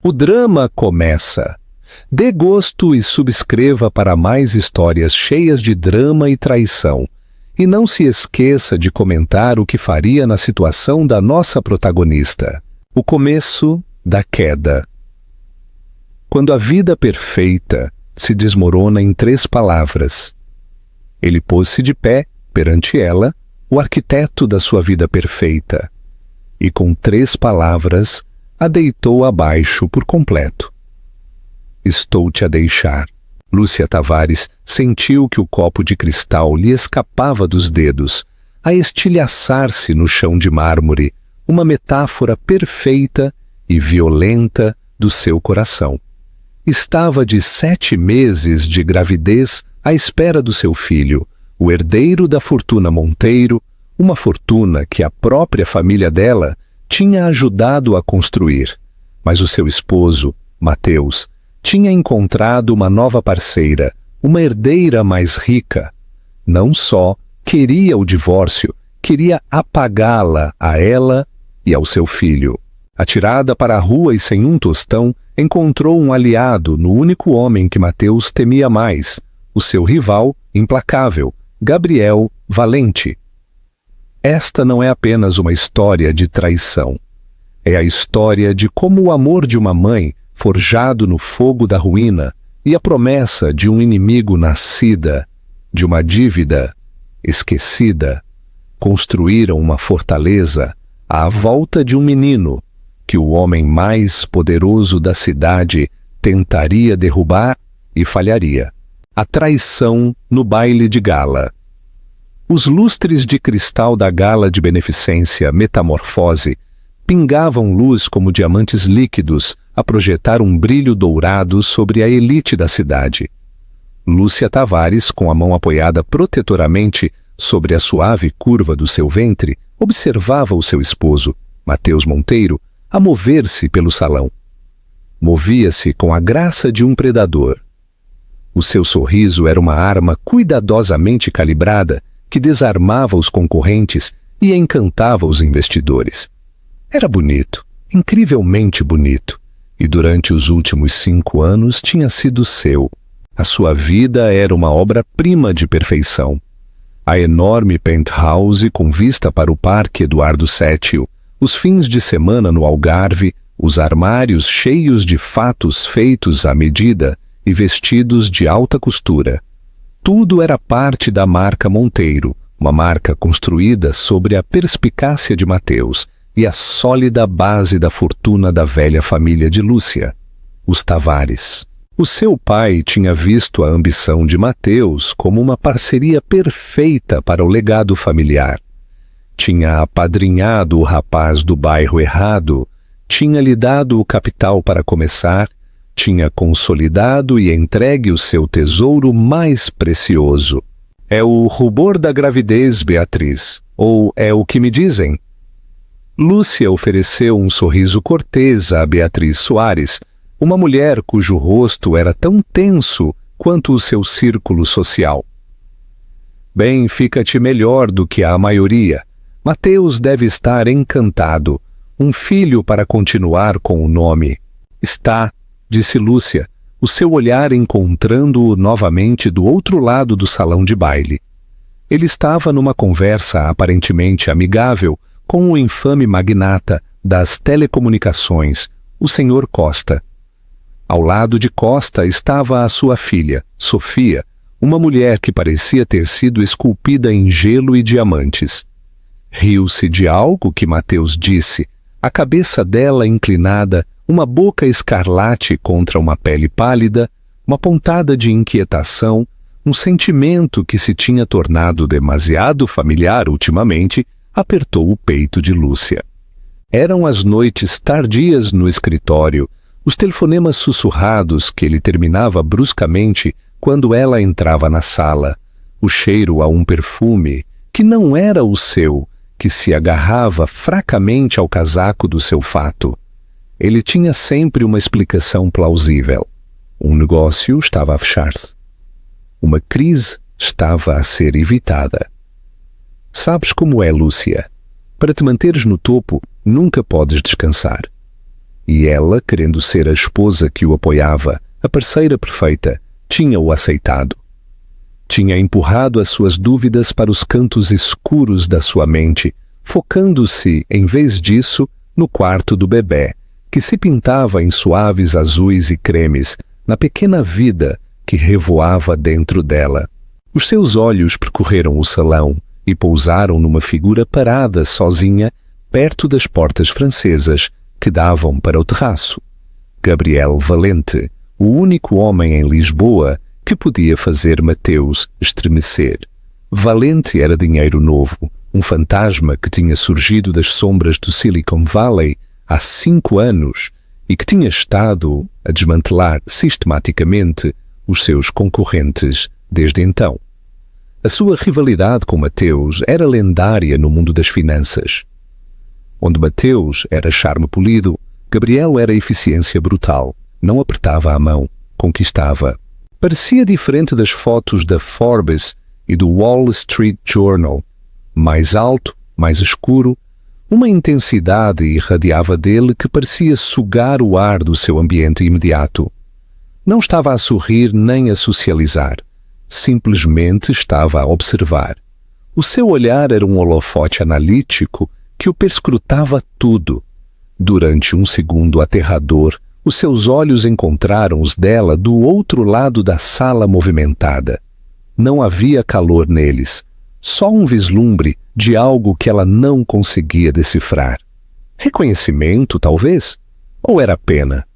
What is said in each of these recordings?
O drama começa. Dê gosto e subscreva para mais histórias cheias de drama e traição. E não se esqueça de comentar o que faria na situação da nossa protagonista. O começo da queda. Quando a vida perfeita se desmorona em 3 palavras. Ele pôs-se de pé perante ela, o arquiteto da sua vida perfeita, e com 3 palavras a deitou abaixo por completo. Estou-te a deixar. Lúcia Tavares sentiu que o copo de cristal lhe escapava dos dedos, a estilhaçar-se no chão de mármore, uma metáfora perfeita e violenta do seu coração. Estava de 7 meses de gravidez à espera do seu filho, o herdeiro da fortuna Monteiro, uma fortuna que a própria família dela tinha ajudado a construir. Mas o seu esposo, Mateus, tinha encontrado uma nova parceira, uma herdeira mais rica. Não só queria o divórcio, queria apagá-la a ela e ao seu filho. Atirada para a rua e sem um tostão, encontrou um aliado no único homem que Mateus temia mais, o seu rival implacável, Gabriel Valente. Esta não é apenas uma história de traição. É a história de como o amor de uma mãe, forjado no fogo da ruína, e a promessa de um inimigo nascida, de uma dívida esquecida, construíram uma fortaleza à volta de um menino que o homem mais poderoso da cidade tentaria derrubar e falharia. A traição no baile de gala. Os lustres de cristal da gala de beneficência Metamorfose pingavam luz como diamantes líquidos a projetar um brilho dourado sobre a elite da cidade. Lúcia Tavares, com a mão apoiada protetoramente sobre a suave curva do seu ventre, observava o seu esposo, Mateus Monteiro, a mover-se pelo salão. Movia-se com a graça de um predador. O seu sorriso era uma arma cuidadosamente calibrada que desarmava os concorrentes e encantava os investidores. Era bonito, incrivelmente bonito, e durante os últimos 5 anos tinha sido seu. A sua vida era uma obra-prima de perfeição. A enorme penthouse com vista para o Parque Eduardo VII, os fins de semana no Algarve, os armários cheios de fatos feitos à medida e vestidos de alta costura. Tudo era parte da marca Monteiro, uma marca construída sobre a perspicácia de Mateus e a sólida base da fortuna da velha família de Lúcia, os Tavares. O seu pai tinha visto a ambição de Mateus como uma parceria perfeita para o legado familiar. Tinha apadrinhado o rapaz do bairro errado, tinha lhe dado o capital para começar, tinha consolidado e entregue o seu tesouro mais precioso. É o rubor da gravidez, Beatriz, ou é o que me dizem? Lúcia ofereceu um sorriso cortês a Beatriz Soares, uma mulher cujo rosto era tão tenso quanto o seu círculo social. Bem, fica-te melhor do que a maioria. Mateus deve estar encantado. Um filho para continuar com o nome. Está, disse Lúcia, o seu olhar encontrando-o novamente do outro lado do salão de baile. Ele estava numa conversa aparentemente amigável com o infame magnata das telecomunicações, o Sr. Costa. Ao lado de Costa estava a sua filha, Sofia, uma mulher que parecia ter sido esculpida em gelo e diamantes. Riu-se de algo que Mateus disse, a cabeça dela inclinada, uma boca escarlate contra uma pele pálida, uma pontada de inquietação, um sentimento que se tinha tornado demasiado familiar ultimamente, apertou o peito de Lúcia. Eram as noites tardias no escritório, os telefonemas sussurrados que ele terminava bruscamente quando ela entrava na sala, o cheiro a um perfume que não era o seu, que se agarrava fracamente ao casaco do seu fato. Ele tinha sempre uma explicação plausível. Um negócio estava a fechar-se. Uma crise estava a ser evitada. Sabes como é, Lúcia? Para te manteres no topo, nunca podes descansar. e ela, querendo ser a esposa que o apoiava, a parceira perfeita, tinha-o aceitado. Tinha empurrado as suas dúvidas para os cantos escuros da sua mente, focando-se, em vez disso, no quarto do bebê, que se pintava em suaves azuis e cremes, na pequena vida que revoava dentro dela. Os seus olhos percorreram o salão e pousaram numa figura parada sozinha perto das portas francesas que davam para o terraço. Gabriel Valente, o único homem em Lisboa que podia fazer Mateus estremecer. Valente era dinheiro novo, um fantasma que tinha surgido das sombras do Silicon Valley há 5 anos e que tinha estado a desmantelar sistematicamente os seus concorrentes desde então. A sua rivalidade com Mateus era lendária no mundo das finanças. Onde Mateus era charme polido, Gabriel era eficiência brutal. Não apertava a mão, conquistava. Parecia diferente das fotos da Forbes e do Wall Street Journal. Mais alto, mais escuro, uma intensidade irradiava dele que parecia sugar o ar do seu ambiente imediato. Não estava a sorrir nem a socializar. Simplesmente estava a observar. O seu olhar era um holofote analítico que o perscrutava tudo. Durante um segundo aterrador, os seus olhos encontraram os dela do outro lado da sala movimentada. Não havia calor neles, só um vislumbre de algo que ela não conseguia decifrar. Reconhecimento, talvez? Ou era pena?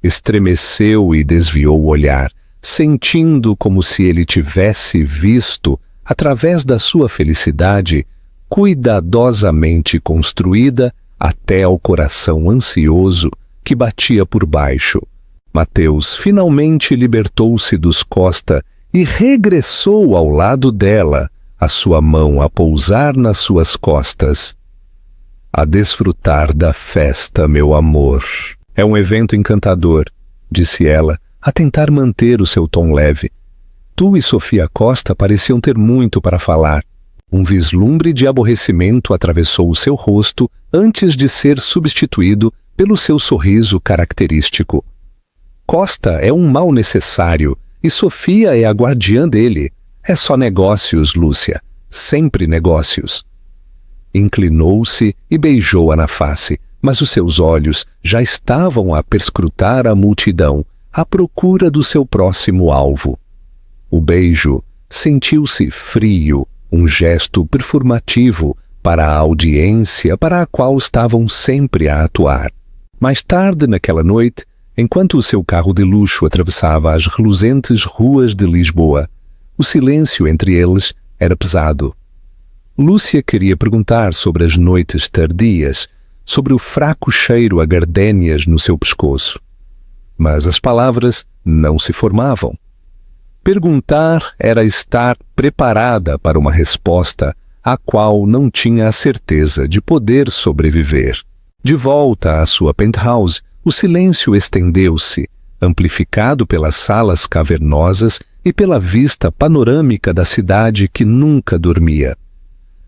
Estremeceu e desviou o olhar, sentindo como se ele tivesse visto, através da sua felicidade, cuidadosamente construída até ao coração ansioso que batia por baixo. Mateus finalmente libertou-se dos Costa e regressou ao lado dela, a sua mão a pousar nas suas costas. A desfrutar da festa, meu amor. É um evento encantador, disse ela, a tentar manter o seu tom leve. Tu e Sofia Costa pareciam ter muito para falar. Um vislumbre de aborrecimento atravessou o seu rosto antes de ser substituído pelo seu sorriso característico. Costa é um mal necessário e Sofia é a guardiã dele. É só negócios, Lúcia. Sempre negócios. Inclinou-se e beijou-a na face, mas os seus olhos já estavam a perscrutar a multidão, à procura do seu próximo alvo. O beijo sentiu-se frio, um gesto performativo para a audiência para a qual estavam sempre a atuar. Mais tarde naquela noite, enquanto o seu carro de luxo atravessava as reluzentes ruas de Lisboa, o silêncio entre eles era pesado. Lúcia queria perguntar sobre as noites tardias, sobre o fraco cheiro a gardénias no seu pescoço. Mas as palavras não se formavam. Perguntar era estar preparada para uma resposta à qual não tinha a certeza de poder sobreviver. De volta à sua penthouse, o silêncio estendeu-se, amplificado pelas salas cavernosas e pela vista panorâmica da cidade que nunca dormia.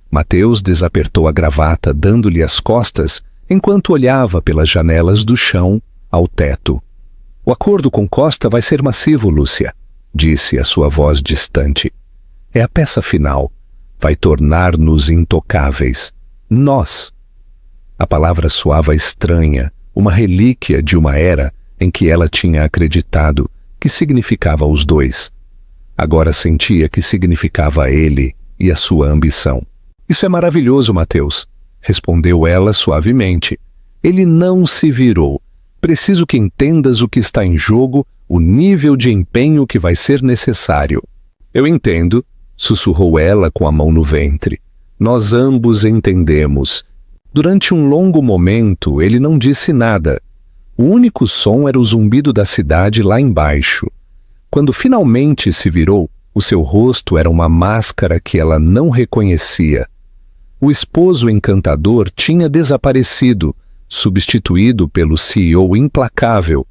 Mateus desapertou a gravata, dando-lhe as costas, enquanto olhava pelas janelas do chão ao teto. O acordo com Costa vai ser massivo, Lúcia, disse a sua voz distante. É a peça final. Vai tornar-nos intocáveis. Nós. A palavra soava estranha, uma relíquia de uma era em que ela tinha acreditado que significava os dois. Agora sentia que significava ele e a sua ambição. Isso é maravilhoso, Mateus, respondeu ela suavemente. Ele não se virou. Preciso que entendas o que está em jogo, o nível de empenho que vai ser necessário. Eu entendo, sussurrou ela com a mão no ventre. Nós ambos entendemos. Durante um longo momento, ele não disse nada. O único som era o zumbido da cidade lá embaixo. Quando finalmente se virou, o seu rosto era uma máscara que ela não reconhecia. O esposo encantador tinha desaparecido, substituído pelo CEO implacável.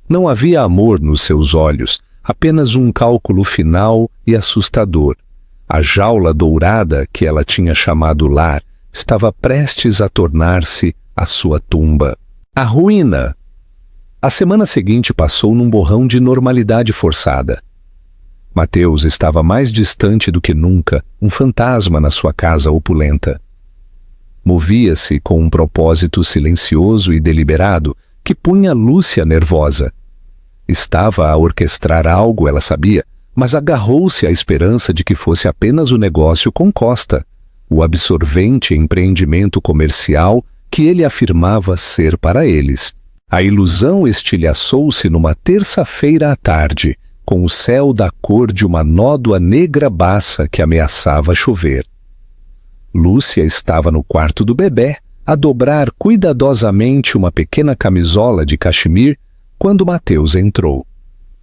Não havia amor nos seus olhos, apenas um cálculo final e assustador. A jaula dourada que ela tinha chamado lar estava prestes a tornar-se a sua tumba. A ruína, A semana seguinte passou num borrão de normalidade forçada. Mateus estava mais distante do que nunca, um fantasma na sua casa opulenta. Movia-se com um propósito silencioso e deliberado que punha Lúcia nervosa. Estava a orquestrar algo, ela sabia, mas agarrou-se à esperança de que fosse apenas o negócio com Costa, o absorvente empreendimento comercial que ele afirmava ser para eles. A ilusão estilhaçou-se numa terça-feira à tarde, com o céu da cor de uma nódoa negra baça que ameaçava chover. Lúcia estava no quarto do bebê, a dobrar cuidadosamente uma pequena camisola de cachemir, quando Mateus entrou.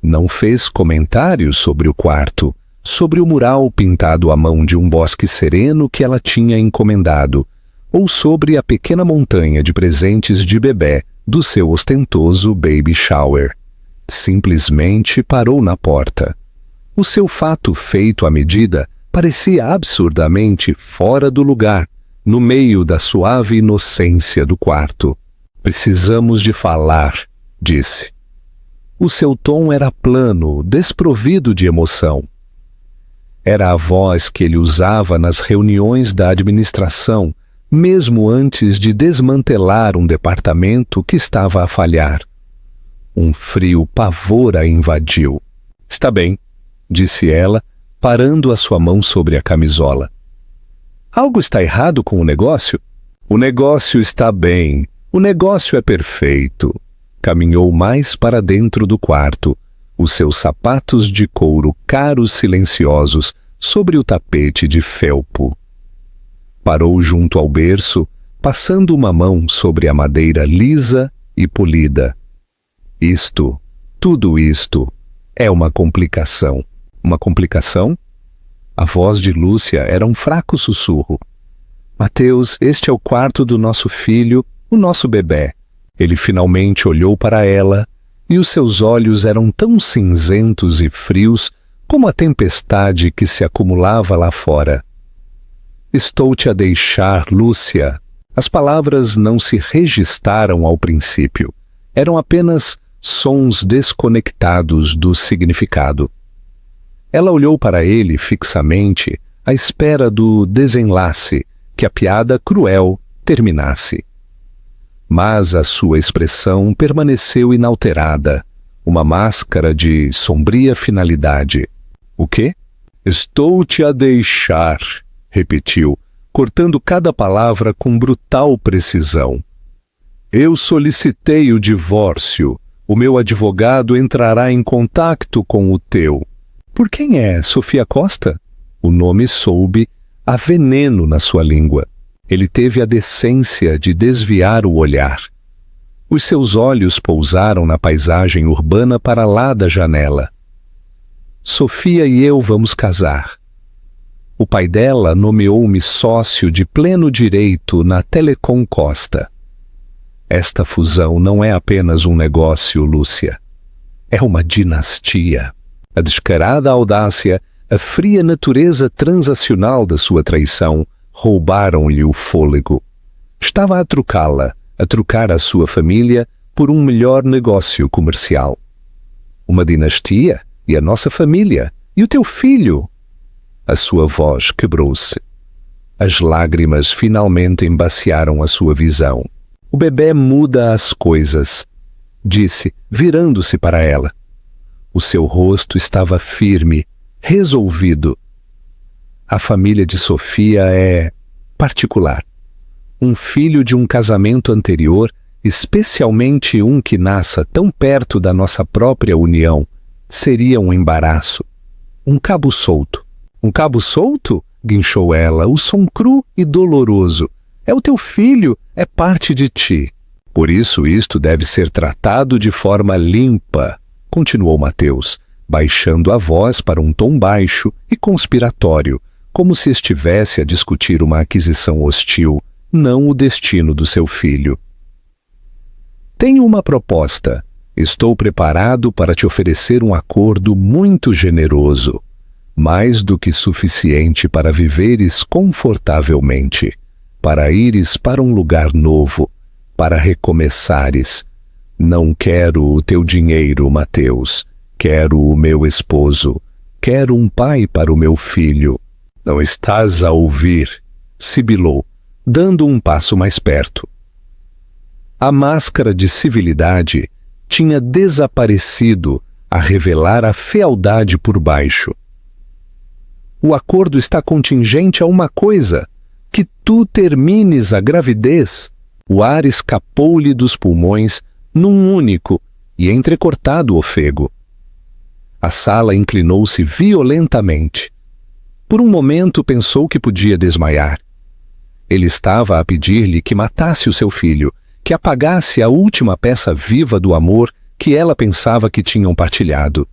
Não fez comentários sobre o quarto, sobre o mural pintado à mão de um bosque sereno que ela tinha encomendado, ou sobre a pequena montanha de presentes de bebê do seu ostentoso baby shower. Simplesmente parou na porta. O seu fato feito à medida parecia absurdamente fora do lugar, no meio da suave inocência do quarto. "Precisamos de falar", disse. O seu tom era plano, desprovido de emoção. Era a voz que ele usava nas reuniões da administração, mesmo antes de desmantelar um departamento que estava a falhar. Um frio pavor a invadiu. "Está bem", disse ela, parando a sua mão sobre a camisola. "Algo está errado com o negócio?" "O negócio está bem. O negócio é perfeito." Caminhou mais para dentro do quarto, os seus sapatos de couro caros silenciosos sobre o tapete de felpo. Parou junto ao berço, passando uma mão sobre a madeira lisa e polida. Tudo isto, é uma complicação." "Uma complicação?" A voz de Lúcia era um fraco sussurro. "Mateus, este é o quarto do nosso filho, o nosso bebê." Ele finalmente olhou para ela, e os seus olhos eram tão cinzentos e frios como a tempestade que se acumulava lá fora. "Estou-te a deixar, Lúcia." As palavras não se registaram ao princípio. Eram apenas sons desconectados do significado. Ela olhou para ele fixamente, à espera do desenlace, que a piada cruel terminasse. Mas a sua expressão permaneceu inalterada, uma máscara de sombria finalidade. "O quê?" "Estou-te a deixar", repetiu, cortando cada palavra com brutal precisão. "Eu solicitei o divórcio. O meu advogado entrará em contato com o teu." "Por quem é Sofia Costa?" O nome soube a veneno na sua língua. Ele teve a decência de desviar o olhar. Os seus olhos pousaram na paisagem urbana para lá da janela. "Sofia e eu vamos casar. O pai dela nomeou-me sócio de pleno direito na Telecom Costa. Esta fusão não é apenas um negócio, Lúcia. É uma dinastia." A descarada audácia, a fria natureza transacional da sua traição roubaram-lhe o fôlego. Estava a trocá-la, a trocar a sua família por um melhor negócio comercial. "Uma dinastia? E a nossa família? E o teu filho?" A sua voz quebrou-se. As lágrimas finalmente embaciaram a sua visão. "O bebê muda as coisas", disse, virando-se para ela. O seu rosto estava firme, resolvido. "A família de Sofia é particular. Um filho de um casamento anterior, especialmente um que nasça tão perto da nossa própria união, seria um embaraço. Um cabo solto." "Um cabo solto?" guinchou ela, o som cru e doloroso. "É o teu filho, é parte de ti. Por isso isto deve ser tratado de forma limpa", continuou Mateus, baixando a voz para um tom baixo e conspiratório, como se estivesse a discutir uma aquisição hostil, não o destino do seu filho. "Tenho uma proposta. Estou preparado para te oferecer um acordo muito generoso, mais do que suficiente para viveres confortavelmente, para ires para um lugar novo, para recomeçares, Não quero o teu dinheiro, Mateus. Quero o meu esposo. Quero um pai para o meu filho. Não estás a ouvir? Sibilou, dando um passo mais perto. A máscara de civilidade tinha desaparecido a revelar a fealdade por baixo. O acordo está contingente a uma coisa: que tu termines a gravidez. O ar escapou-lhe dos pulmões num único e entrecortado ofego. A sala inclinou-se violentamente. Por um momento pensou que podia desmaiar. Ele estava a pedir-lhe que matasse o seu filho, que apagasse a última peça viva do amor que ela pensava que tinham partilhado.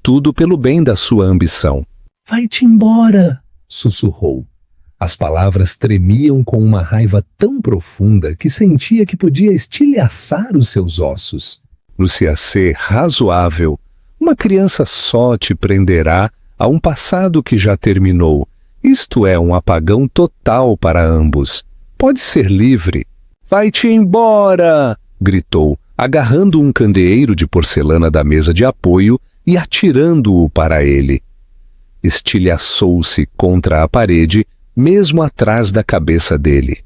Tudo pelo bem da sua ambição. Vai-te embora, sussurrou. As palavras tremiam com uma raiva tão profunda que sentia que podia estilhaçar os seus ossos. Lúcia C., razoável, uma criança só te prenderá a um passado que já terminou. Isto é um apagão total para ambos. Pode ser livre. Vai-te embora! Gritou, agarrando um candeeiro de porcelana da mesa de apoio e atirando-o para ele. Estilhaçou-se contra a parede, mesmo atrás da cabeça dele.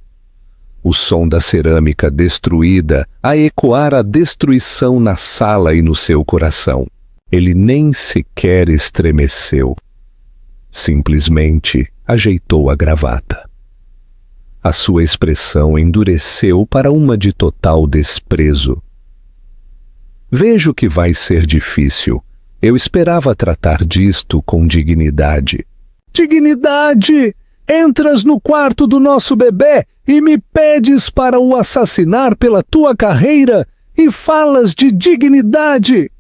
O som da cerâmica destruída a ecoar a destruição na sala e no seu coração. Ele nem sequer estremeceu. Simplesmente ajeitou a gravata. A sua expressão endureceu para uma de total desprezo. Vejo que vai ser difícil. Eu esperava tratar disto com dignidade. Dignidade! Entras no quarto do nosso bebê e me pedes para o assassinar pela tua carreira e falas de dignidade!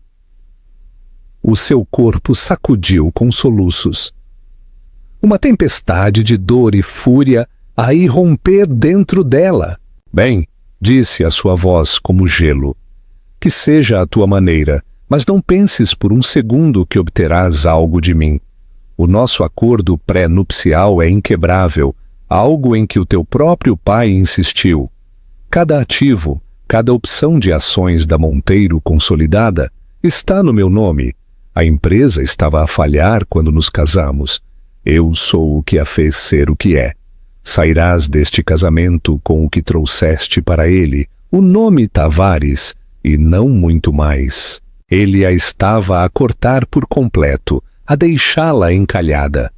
O seu corpo sacudiu com soluços. Uma tempestade de dor e fúria a irromper dentro dela. Bem, disse a sua voz como gelo, que seja a tua maneira, mas não penses por um segundo que obterás algo de mim. O nosso acordo pré-nupcial é inquebrável, algo em que o teu próprio pai insistiu. Cada ativo, cada opção de ações da Monteiro consolidada está no meu nome. A empresa estava a falhar quando nos casamos. Eu sou o que a fez ser o que é. Sairás deste casamento com o que trouxeste para ele, o nome Tavares, e não muito mais. Ele a estava a cortar por completo, a deixá-la encalhada.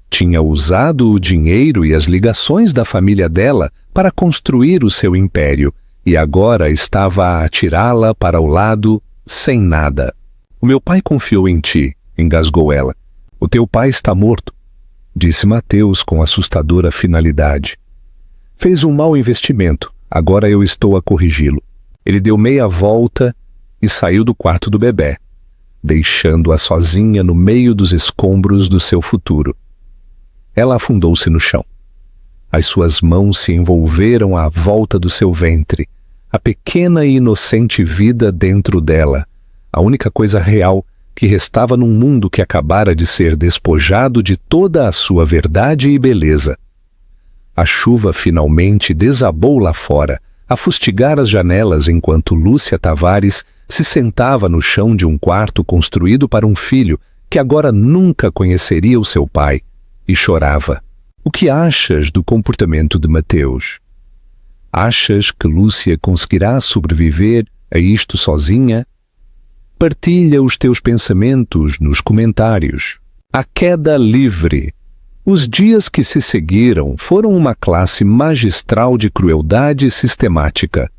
Tinha usado o dinheiro e as ligações da família dela para construir o seu império, e agora estava a atirá-la para o lado sem nada. O meu pai confiou em ti, engasgou ela. O teu pai está morto, disse Mateus com assustadora finalidade. Fez um mau investimento, agora eu estou a corrigi-lo. Ele deu meia volta e saiu do quarto do bebê, deixando-a sozinha no meio dos escombros do seu futuro. Ela afundou-se no chão. As suas mãos se envolveram à volta do seu ventre, a pequena e inocente vida dentro dela, a única coisa real que restava num mundo que acabara de ser despojado de toda a sua verdade e beleza. A chuva finalmente desabou lá fora, a fustigar as janelas enquanto Lúcia Tavares se sentava no chão de um quarto construído para um filho que agora nunca conheceria o seu pai, e chorava. O que achas do comportamento de Mateus? Achas que Lúcia conseguirá sobreviver a isto sozinha? Partilha os teus pensamentos nos comentários. A queda livre. Os dias que se seguiram foram uma classe magistral de crueldade sistemática.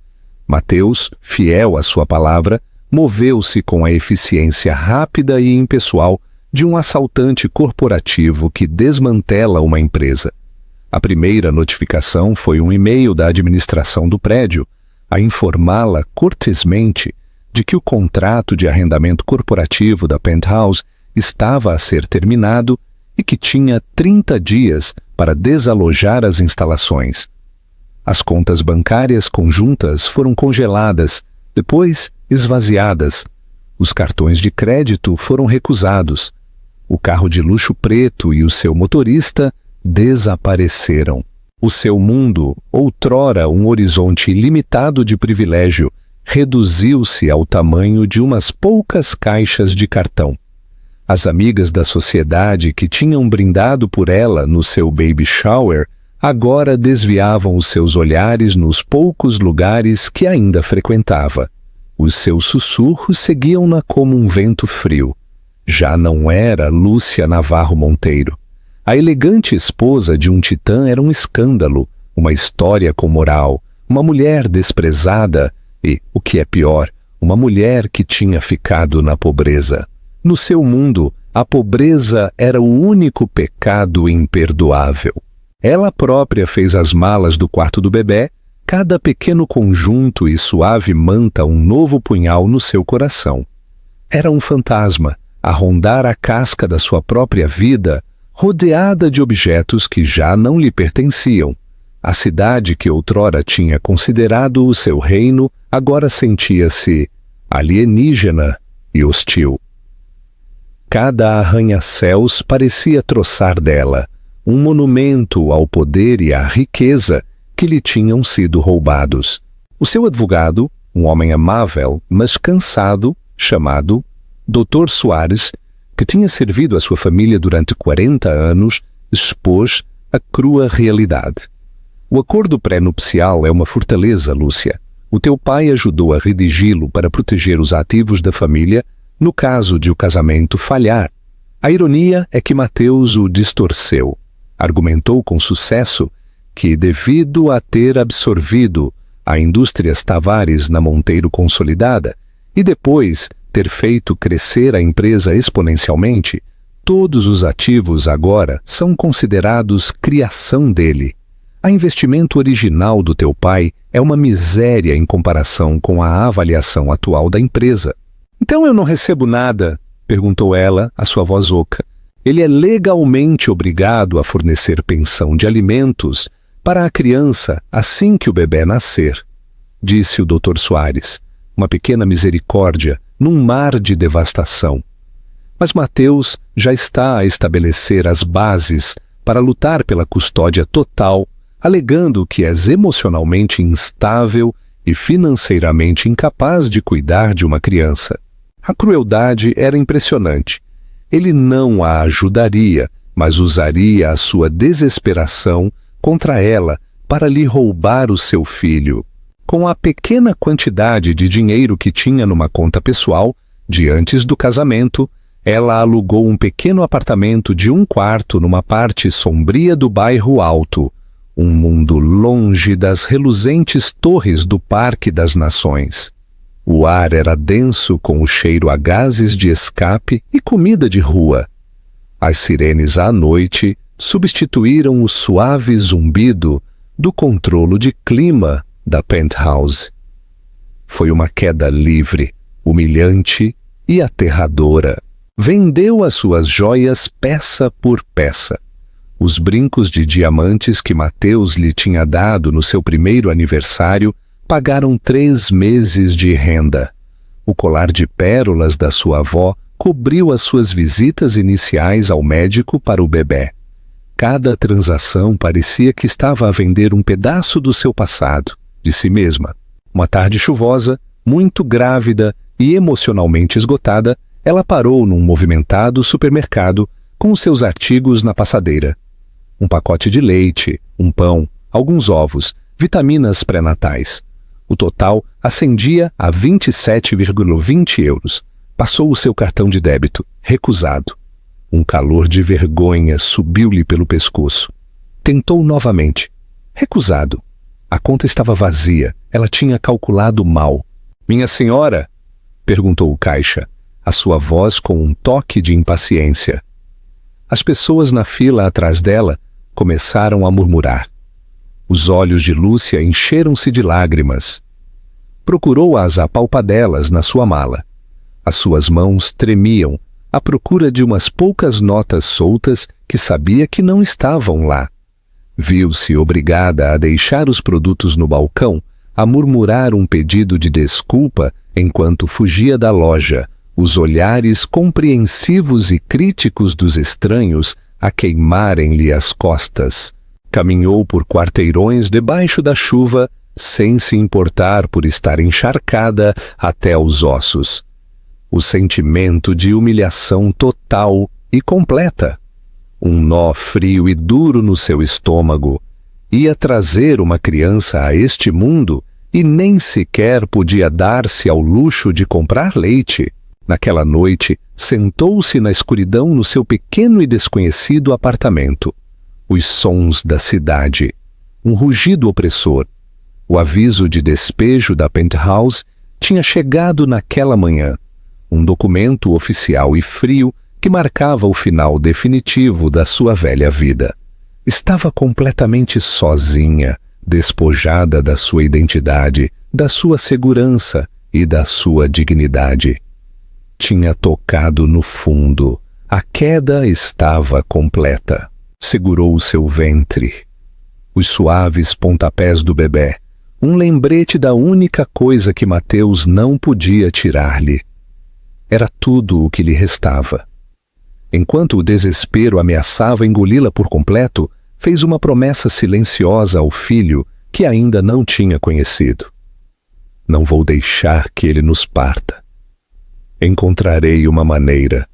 Mateus, fiel à sua palavra, moveu-se com a eficiência rápida e impessoal de um assaltante corporativo que desmantela uma empresa. A primeira notificação foi um e-mail da administração do prédio, a informá-la cortesmente de que o contrato de arrendamento corporativo da Penthouse estava a ser terminado e que tinha 30 dias para desalojar as instalações. As contas bancárias conjuntas foram congeladas, depois esvaziadas. Os cartões de crédito foram recusados. O carro de luxo preto e o seu motorista desapareceram. O seu mundo, outrora um horizonte ilimitado de privilégio, reduziu-se ao tamanho de umas poucas caixas de cartão. As amigas da sociedade que tinham brindado por ela no seu baby shower agora desviavam os seus olhares nos poucos lugares que ainda frequentava. Os seus sussurros seguiam-na como um vento frio. Já não era Lúcia Navarro Monteiro. A elegante esposa de um titã era um escândalo, uma história com moral, uma mulher desprezada e, o que é pior, uma mulher que tinha ficado na pobreza. No seu mundo, a pobreza era o único pecado imperdoável. Ela própria fez as malas do quarto do bebê, cada pequeno conjunto e suave manta um novo punhal no seu coração. Era um fantasma, a rondar a casca da sua própria vida, rodeada de objetos que já não lhe pertenciam. A cidade que outrora tinha considerado o seu reino, agora sentia-se alienígena e hostil. Cada arranha-céus parecia troçar dela, um monumento ao poder e à riqueza que lhe tinham sido roubados. O seu advogado, um homem amável, mas cansado, chamado Dr. Soares, que tinha servido a sua família durante 40 anos, expôs a crua realidade. O acordo pré-nupcial é uma fortaleza, Lúcia. O teu pai ajudou a redigi-lo para proteger os ativos da família no caso de o casamento falhar. A ironia é que Mateus o distorceu. Argumentou com sucesso que, devido a ter absorvido a Indústrias Tavares na Monteiro consolidada e depois ter feito crescer a empresa exponencialmente, todos os ativos agora são considerados criação dele. A investimento original do teu pai é uma miséria em comparação com a avaliação atual da empresa. Então eu não recebo nada? Perguntou ela, a sua voz oca. Ele é legalmente obrigado a fornecer pensão de alimentos para a criança assim que o bebê nascer, disse o Dr. Soares, uma pequena misericórdia num mar de devastação. Mas Mateus já está a estabelecer as bases para lutar pela custódia total, alegando que és emocionalmente instável e financeiramente incapaz de cuidar de uma criança. A crueldade era impressionante. Ele não a ajudaria, mas usaria a sua desesperação contra ela para lhe roubar o seu filho. Com a pequena quantidade de dinheiro que tinha numa conta pessoal, de antes do casamento, ela alugou um pequeno apartamento de 1 quarto numa parte sombria do bairro Alto, um mundo longe das reluzentes torres do Parque das Nações. O ar era denso com o cheiro a gases de escape e comida de rua. As sirenes à noite substituíram o suave zumbido do controlo de clima da penthouse. Foi uma queda livre, humilhante e aterradora. Vendeu as suas joias peça por peça. Os brincos de diamantes que Mateus lhe tinha dado no seu primeiro aniversário pagaram 3 meses de renda. O colar de pérolas da sua avó cobriu as suas visitas iniciais ao médico para o bebê. Cada transação parecia que estava a vender um pedaço do seu passado, de si mesma. Uma tarde chuvosa, muito grávida e emocionalmente esgotada, ela parou num movimentado supermercado com os seus artigos na passadeira. Um pacote de leite, um pão, alguns ovos, vitaminas pré-natais. O total ascendia a 27,20 euros. Passou o seu cartão de débito, recusado. Um calor de vergonha subiu-lhe pelo pescoço. Tentou novamente. Recusado. A conta estava vazia. Ela tinha calculado mal. "Minha senhora?" perguntou o caixa, a sua voz com um toque de impaciência. As pessoas na fila atrás dela começaram a murmurar. Os olhos de Lúcia encheram-se de lágrimas. Procurou as apalpadelas na sua mala. As suas mãos tremiam à procura de umas poucas notas soltas que sabia que não estavam lá. Viu-se obrigada a deixar os produtos no balcão, a murmurar um pedido de desculpa enquanto fugia da loja, os olhares compreensivos e críticos dos estranhos a queimarem-lhe as costas. Caminhou por quarteirões debaixo da chuva sem se importar por estar encharcada até os ossos. O sentimento de humilhação total e completa. Um nó frio e duro no seu estômago. Ia trazer uma criança a este mundo e nem sequer podia dar-se ao luxo de comprar leite. Naquela noite, sentou-se na escuridão no seu pequeno e desconhecido apartamento. Os sons da cidade, um rugido opressor. O aviso de despejo da Penthouse tinha chegado naquela manhã. Um documento oficial e frio que marcava o final definitivo da sua velha vida. Estava completamente sozinha, despojada da sua identidade, da sua segurança e da sua dignidade. Tinha tocado no fundo. A queda estava completa. Segurou o seu ventre. Os suaves pontapés do bebê. Um lembrete da única coisa que Mateus não podia tirar-lhe. Era tudo o que lhe restava. Enquanto o desespero ameaçava engoli-la por completo, fez uma promessa silenciosa ao filho que ainda não tinha conhecido. Não vou deixar que ele nos parta. Encontrarei uma maneira.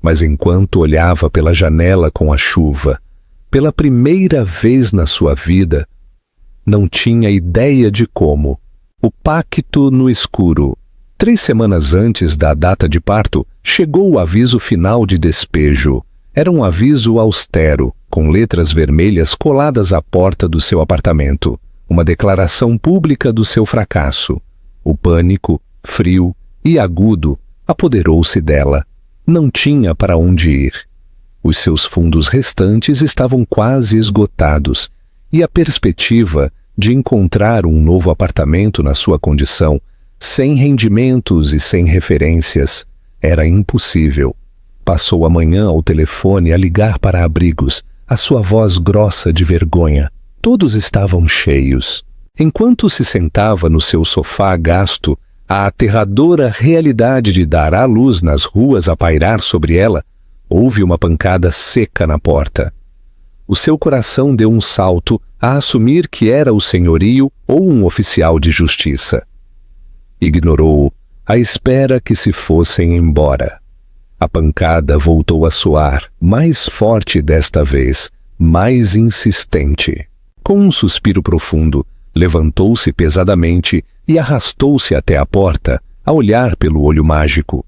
Mas enquanto olhava pela janela com a chuva, pela primeira vez na sua vida, não tinha ideia de como. O pacto no escuro. 3 semanas antes da data de parto, chegou o aviso final de despejo. Era um aviso austero, com letras vermelhas coladas à porta do seu apartamento. Uma declaração pública do seu fracasso. O pânico, frio e agudo, apoderou-se dela. Não tinha para onde ir. Os seus fundos restantes estavam quase esgotados, e a perspectiva de encontrar um novo apartamento na sua condição, sem rendimentos e sem referências, era impossível. Passou a manhã ao telefone a ligar para abrigos, a sua voz grossa de vergonha. Todos estavam cheios. Enquanto se sentava no seu sofá gasto, a aterradora realidade de dar à luz nas ruas a pairar sobre ela, houve uma pancada seca na porta. O seu coração deu um salto a assumir que era o senhorio ou um oficial de justiça. Ignorou-o, à espera que se fossem embora. A pancada voltou a soar, mais forte desta vez, mais insistente. Com um suspiro profundo, levantou-se pesadamente e arrastou-se até a porta, a olhar pelo olho mágico.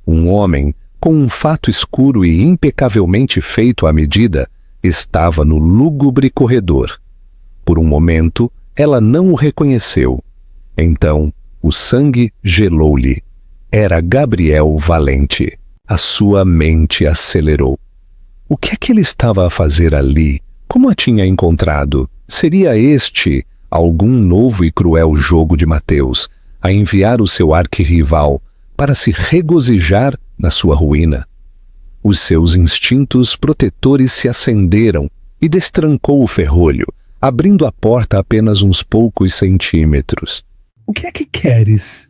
Um homem, com um fato escuro e impecavelmente feito à medida, estava no lúgubre corredor. Por um momento, ela não o reconheceu. Então, o sangue gelou-lhe. Era Gabriel Valente. A sua mente acelerou. O que é que ele estava a fazer ali? Como a tinha encontrado? Seria este algum novo e cruel jogo de Mateus, a enviar o seu arquirrival para se regozijar na sua ruína? Os seus instintos protetores se acenderam e destrancou o ferrolho, abrindo a porta apenas uns poucos centímetros. O que é que queres?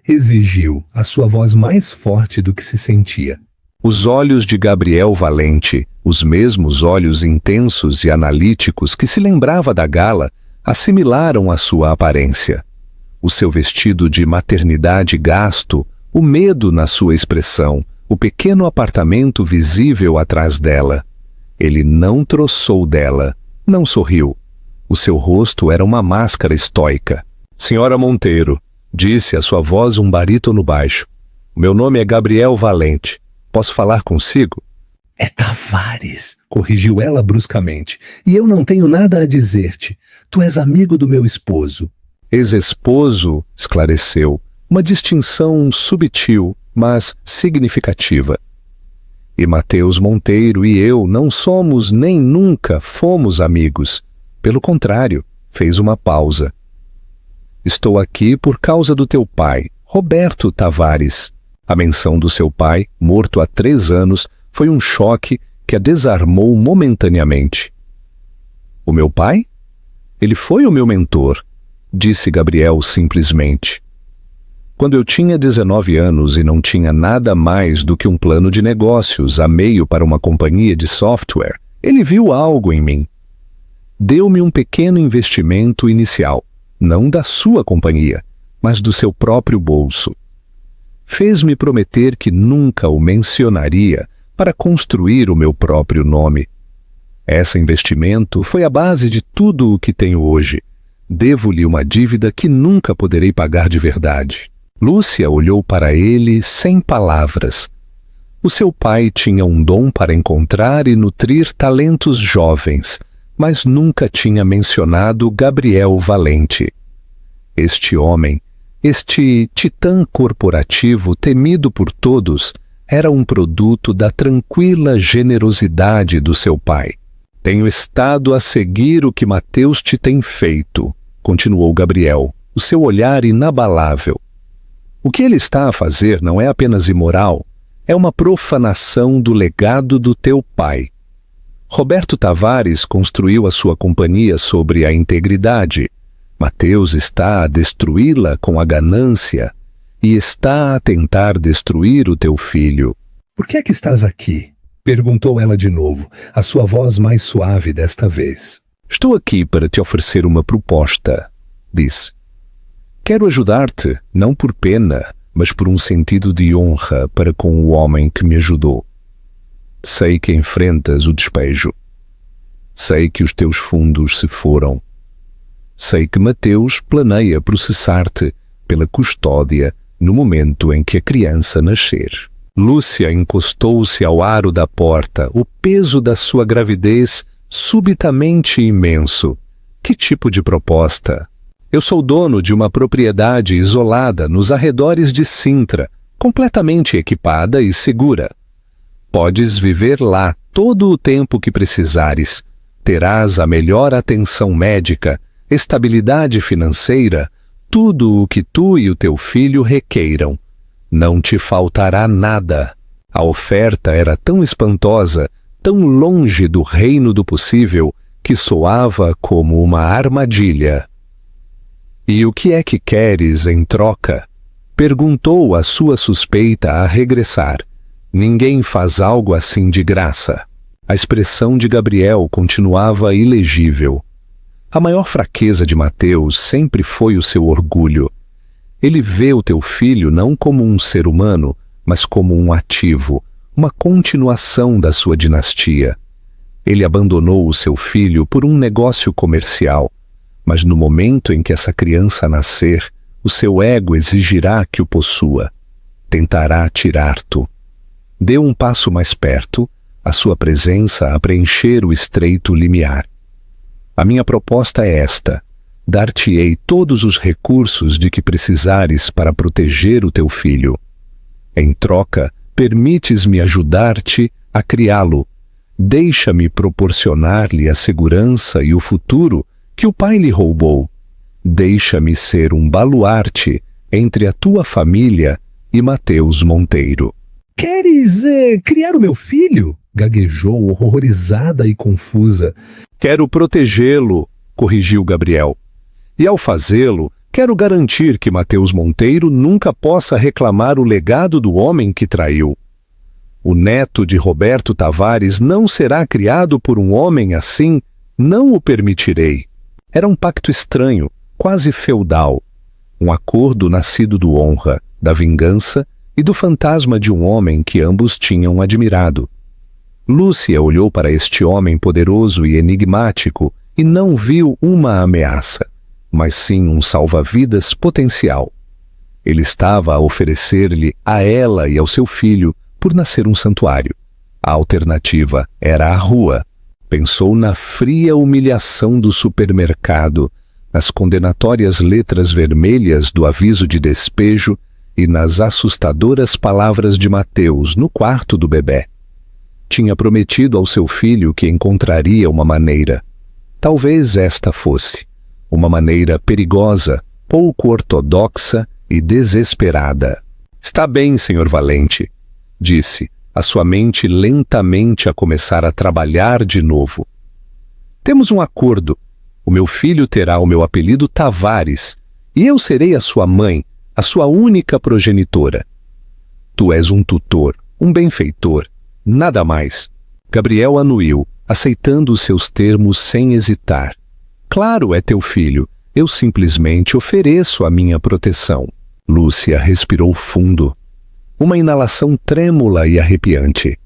Exigiu, a sua voz mais forte do que se sentia. Os olhos de Gabriel Valente, os mesmos olhos intensos e analíticos que se lembrava da gala, assimilaram a sua aparência. O seu vestido de maternidade gasto, o medo na sua expressão, o pequeno apartamento visível atrás dela. Ele não troçou dela, não sorriu. O seu rosto era uma máscara estoica. Senhora Monteiro, disse a sua voz um barítono baixo. Meu nome é Gabriel Valente. Posso falar consigo? É Tavares, corrigiu ela bruscamente. E eu não tenho nada a dizer-te. Tu és amigo do meu esposo. Ex-esposo, esclareceu. Uma distinção subtil, mas significativa. E Mateus Monteiro e eu não somos nem nunca fomos amigos. Pelo contrário, fez uma pausa. Estou aqui por causa do teu pai, Roberto Tavares. A menção do seu pai, morto há 3 anos, foi um choque que a desarmou momentaneamente. O meu pai? Ele foi o meu mentor, disse Gabriel simplesmente. Quando eu tinha 19 anos e não tinha nada mais do que um plano de negócios a meio para uma companhia de software, ele viu algo em mim. Deu-me um pequeno investimento inicial, não da sua companhia, mas do seu próprio bolso. Fez-me prometer que nunca o mencionaria para construir o meu próprio nome. Esse investimento foi a base de tudo o que tenho hoje. Devo-lhe uma dívida que nunca poderei pagar de verdade. Lúcia olhou para ele sem palavras. O seu pai tinha um dom para encontrar e nutrir talentos jovens, mas nunca tinha mencionado Gabriel Valente. Este homem, este titã corporativo temido por todos, era um produto da tranquila generosidade do seu pai. Tenho estado a seguir o que Mateus te tem feito, continuou Gabriel, o seu olhar inabalável. O que ele está a fazer não é apenas imoral, é uma profanação do legado do teu pai. Roberto Tavares construiu a sua companhia sobre a integridade. Mateus está a destruí-la com a ganância e está a tentar destruir o teu filho. Por que é que estás aqui? Perguntou ela de novo, a sua voz mais suave desta vez. Estou aqui para te oferecer uma proposta, disse. Quero ajudar-te, não por pena, mas por um sentido de honra para com o homem que me ajudou. Sei que enfrentas o despejo. Sei que os teus fundos se foram. Sei que Mateus planeia processar-te pela custódia no momento em que a criança nascer. Lúcia encostou-se ao aro da porta, o peso da sua gravidez subitamente imenso. Que tipo de proposta? Eu sou dono de uma propriedade isolada nos arredores de Sintra, completamente equipada e segura. Podes viver lá todo o tempo que precisares. Terás a melhor atenção médica, estabilidade financeira, tudo o que tu e o teu filho requeiram. Não te faltará nada. A oferta era tão espantosa, tão longe do reino do possível, que soava como uma armadilha. E o que é que queres em troca? Perguntou a sua suspeita a regressar. Ninguém faz algo assim de graça. A expressão de Gabriel continuava ilegível. A maior fraqueza de Mateus sempre foi o seu orgulho. Ele vê o teu filho não como um ser humano, mas como um ativo, uma continuação da sua dinastia. Ele abandonou o seu filho por um negócio comercial, mas no momento em que essa criança nascer, o seu ego exigirá que o possua. Tentará tirar-te. Dê um passo mais perto, a sua presença a preencher o estreito limiar. A minha proposta é esta: dar-te-ei todos os recursos de que precisares para proteger o teu filho. Em troca, permites-me ajudar-te a criá-lo. Deixa-me proporcionar-lhe a segurança e o futuro que o pai lhe roubou. Deixa-me ser um baluarte entre a tua família e Mateus Monteiro. Queres criar o meu filho? Gaguejou, horrorizada e confusa. Quero protegê-lo, corrigiu Gabriel. E ao fazê-lo, quero garantir que Mateus Monteiro nunca possa reclamar o legado do homem que traiu. O neto de Roberto Tavares não será criado por um homem assim, não o permitirei. Era um pacto estranho, quase feudal. Um acordo nascido do honra, da vingança e do fantasma de um homem que ambos tinham admirado. Lúcia olhou para este homem poderoso e enigmático e não viu uma ameaça, mas sim um salva-vidas potencial. Ele estava a oferecer-lhe a ela e ao seu filho por nascer um santuário. A alternativa era a rua. Pensou na fria humilhação do supermercado, nas condenatórias letras vermelhas do aviso de despejo e nas assustadoras palavras de Mateus no quarto do bebé. Tinha prometido ao seu filho que encontraria uma maneira. Talvez esta fosse uma maneira perigosa, pouco ortodoxa e desesperada. Está bem, senhor Valente, disse, a sua mente lentamente a começar a trabalhar de novo. Temos um acordo. O meu filho terá o meu apelido Tavares, e eu serei a sua mãe, a sua única progenitora. Tu és um tutor, um benfeitor, nada mais. Gabriel anuiu, aceitando os seus termos sem hesitar. Claro, é teu filho. Eu simplesmente ofereço a minha proteção. Lúcia respirou fundo. Uma inalação trêmula e arrepiante.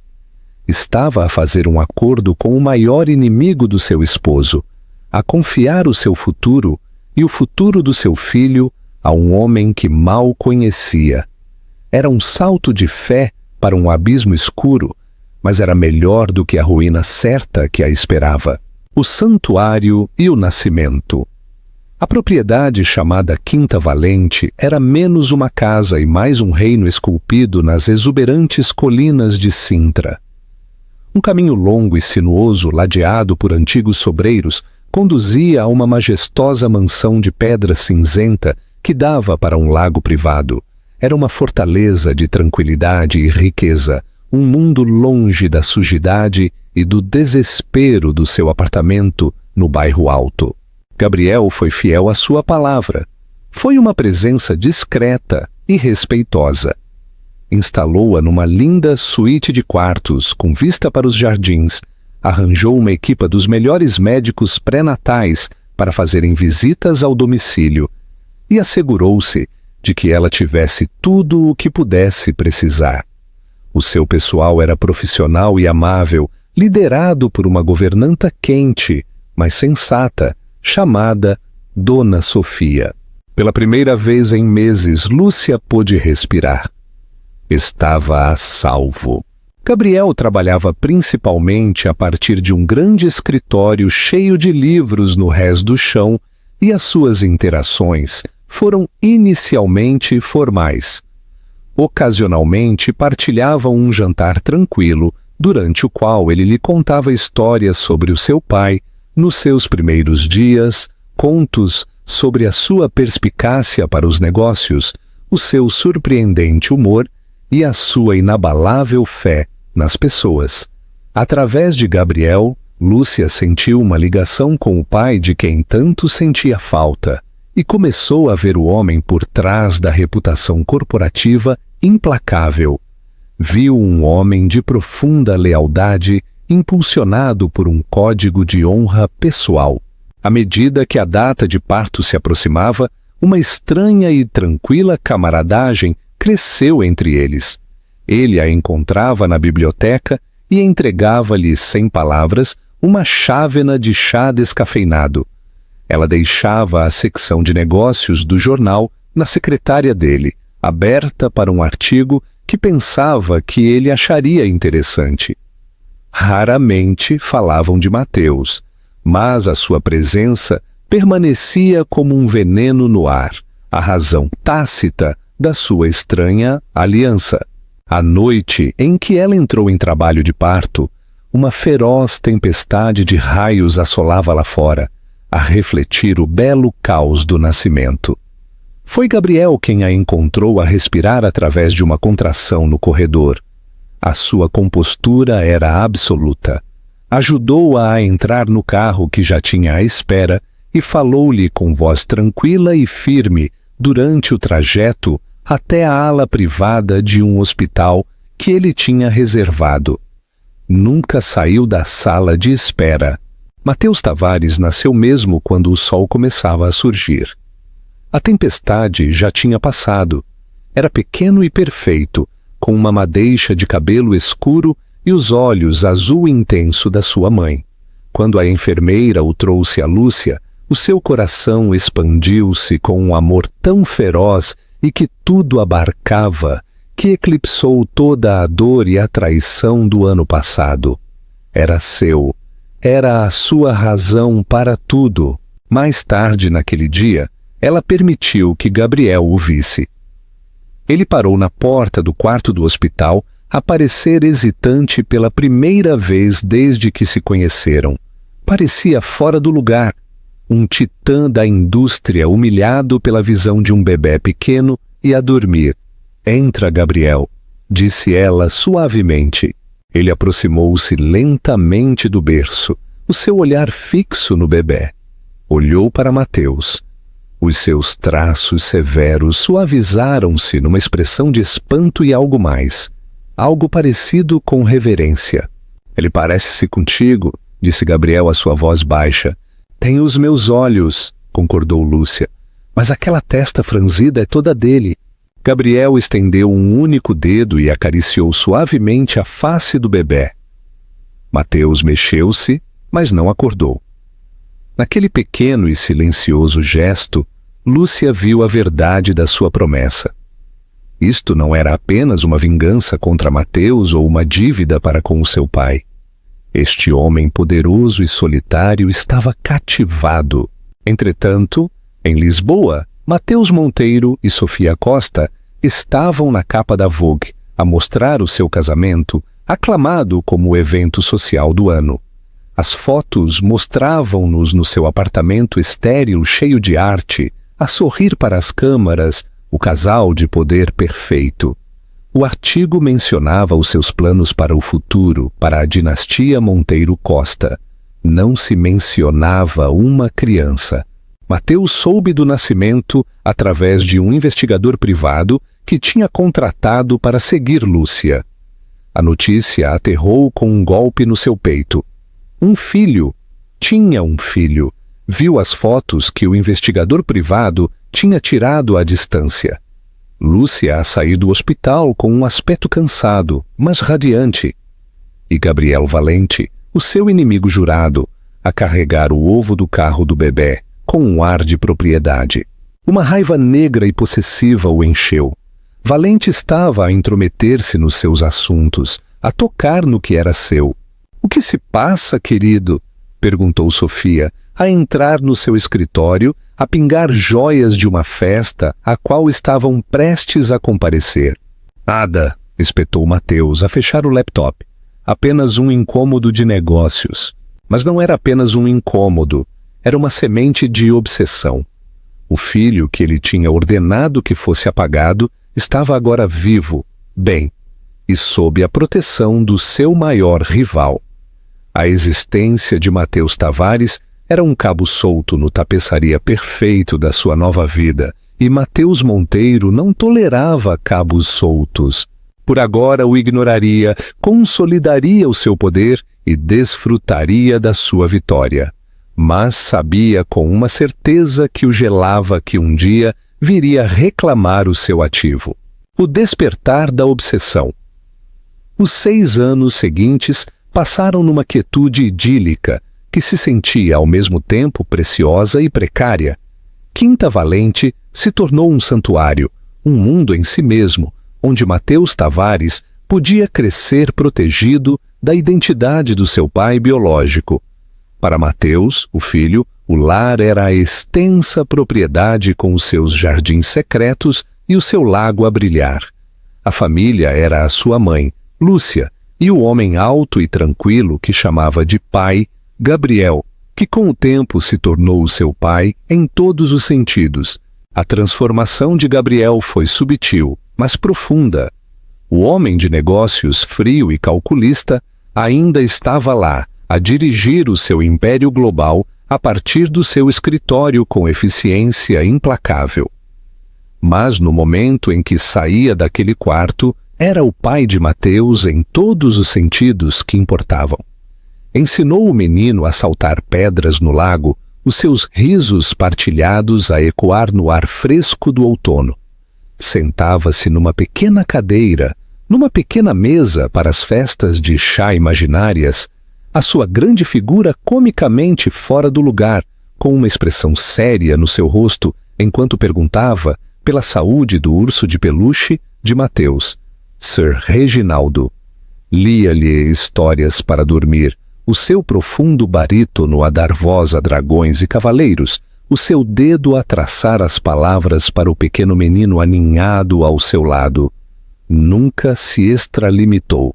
Estava a fazer um acordo com o maior inimigo do seu esposo, a confiar o seu futuro e o futuro do seu filho a um homem que mal conhecia. Era um salto de fé para um abismo escuro, mas era melhor do que a ruína certa que a esperava. O santuário e o nascimento. A propriedade chamada Quinta Valente era menos uma casa e mais um reino esculpido nas exuberantes colinas de Sintra. Um caminho longo e sinuoso, ladeado por antigos sobreiros, conduzia a uma majestosa mansão de pedra cinzenta que dava para um lago privado. Era uma fortaleza de tranquilidade e riqueza, um mundo longe da sujidade e do desespero do seu apartamento no bairro Alto. Gabriel foi fiel à sua palavra. Foi uma presença discreta e respeitosa. Instalou-a numa linda suíte de quartos com vista para os jardins, arranjou uma equipa dos melhores médicos pré-natais para fazerem visitas ao domicílio e assegurou-se de que ela tivesse tudo o que pudesse precisar. O seu pessoal era profissional e amável, liderado por uma governanta quente, mas sensata, chamada Dona Sofia. Pela primeira vez em meses, Lúcia pôde respirar. Estava a salvo. Gabriel trabalhava principalmente a partir de um grande escritório cheio de livros no rés do chão e as suas interações foram inicialmente formais. Ocasionalmente partilhavam um jantar tranquilo, durante o qual ele lhe contava histórias sobre o seu pai, nos seus primeiros dias, contos sobre a sua perspicácia para os negócios, o seu surpreendente humor e a sua inabalável fé nas pessoas. Através de Gabriel, Lúcia sentiu uma ligação com o pai de quem tanto sentia falta e começou a ver o homem por trás da reputação corporativa implacável. Viu um homem de profunda lealdade impulsionado por um código de honra pessoal. À medida que a data de parto se aproximava, uma estranha e tranquila camaradagem cresceu entre eles. Ele a encontrava na biblioteca e entregava-lhe, sem palavras, uma chávena de chá descafeinado. Ela deixava a secção de negócios do jornal na secretária dele, aberta para um artigo que pensava que ele acharia interessante. Raramente falavam de Mateus, mas a sua presença permanecia como um veneno no ar, a razão tácita da sua estranha aliança. A noite em que ela entrou em trabalho de parto, uma feroz tempestade de raios assolava lá fora, a refletir o belo caos do nascimento. Foi Gabriel quem a encontrou a respirar através de uma contração no corredor. A sua compostura era absoluta. Ajudou-a a entrar no carro que já tinha à espera e falou-lhe com voz tranquila e firme durante o trajeto até a ala privada de um hospital que ele tinha reservado. Nunca saiu da sala de espera. Mateus Tavares nasceu mesmo quando o sol começava a surgir. A tempestade já tinha passado. Era pequeno e perfeito, com uma madeixa de cabelo escuro e os olhos azul intenso da sua mãe. Quando a enfermeira o trouxe a Lúcia, o seu coração expandiu-se com um amor tão feroz e que tudo abarcava, que eclipsou toda a dor e a traição do ano passado. Era seu. Era a sua razão para tudo. Mais tarde naquele dia, ela permitiu que Gabriel o visse. Ele parou na porta do quarto do hospital, a parecer hesitante pela primeira vez desde que se conheceram. Parecia fora do lugar, um titã da indústria humilhado pela visão de um bebê pequeno e a dormir. «Entra, Gabriel», disse ela suavemente. Ele aproximou-se lentamente do berço, o seu olhar fixo no bebê. Olhou para Mateus. Os seus traços severos suavizaram-se numa expressão de espanto e algo mais, algo parecido com reverência. «Ele parece-se contigo», disse Gabriel à sua voz baixa. Tem os meus olhos, concordou Lúcia. Mas aquela testa franzida é toda dele. Gabriel estendeu um único dedo e acariciou suavemente a face do bebê. Mateus mexeu-se, mas não acordou. Naquele pequeno e silencioso gesto, Lúcia viu a verdade da sua promessa. Isto não era apenas uma vingança contra Mateus ou uma dívida para com o seu pai. Este homem poderoso e solitário estava cativado. Entretanto, em Lisboa, Mateus Monteiro e Sofia Costa estavam na capa da Vogue a mostrar o seu casamento, aclamado como o evento social do ano. As fotos mostravam-nos no seu apartamento estéril cheio de arte, a sorrir para as câmaras, o casal de poder perfeito. O artigo mencionava os seus planos para o futuro, para a dinastia Monteiro Costa. Não se mencionava uma criança. Mateus soube do nascimento através de um investigador privado que tinha contratado para seguir Lúcia. A notícia aterrou com um golpe no seu peito. Um filho, tinha um filho, viu as fotos que o investigador privado tinha tirado à distância. Lúcia a sair do hospital com um aspecto cansado, mas radiante. E Gabriel Valente, o seu inimigo jurado, a carregar o ovo do carro do bebê, com um ar de propriedade. Uma raiva negra e possessiva o encheu. Valente estava a intrometer-se nos seus assuntos, a tocar no que era seu. — O que se passa, querido? Perguntou Sofia, a entrar no seu escritório, a pingar joias de uma festa a qual estavam prestes a comparecer. — Nada, espetou Mateus, a fechar o laptop. Apenas um incômodo de negócios. Mas não era apenas um incômodo, era uma semente de obsessão. O filho que ele tinha ordenado que fosse apagado estava agora vivo, bem, e sob a proteção do seu maior rival. A existência de Mateus Tavares era um cabo solto no tapeçaria perfeito da sua nova vida, e Mateus Monteiro não tolerava cabos soltos. Por agora o ignoraria, consolidaria o seu poder e desfrutaria da sua vitória. Mas sabia com uma certeza que o gelava que um dia viria reclamar o seu ativo. O despertar da obsessão. Os 6 anos seguintes passaram numa quietude idílica, que se sentia ao mesmo tempo preciosa e precária. Quinta Valente se tornou um santuário, um mundo em si mesmo, onde Mateus Tavares podia crescer protegido da identidade do seu pai biológico. Para Mateus, o filho, o lar era a extensa propriedade com os seus jardins secretos e o seu lago a brilhar. A família era a sua mãe, Lúcia, e o homem alto e tranquilo que chamava de pai, Gabriel, que com o tempo se tornou o seu pai em todos os sentidos. A transformação de Gabriel foi subtil, mas profunda. O homem de negócios frio e calculista ainda estava lá, a dirigir o seu império global a partir do seu escritório com eficiência implacável. Mas no momento em que saía daquele quarto, era o pai de Mateus em todos os sentidos que importavam. Ensinou o menino a saltar pedras no lago, os seus risos partilhados a ecoar no ar fresco do outono. Sentava-se numa pequena cadeira, numa pequena mesa para as festas de chá imaginárias, a sua grande figura comicamente fora do lugar, com uma expressão séria no seu rosto, enquanto perguntava pela saúde do urso de peluche de Mateus, Sir Reginaldo. Lia-lhe histórias para dormir, o seu profundo barítono a dar voz a dragões e cavaleiros, o seu dedo a traçar as palavras para o pequeno menino aninhado ao seu lado. Nunca se extralimitou.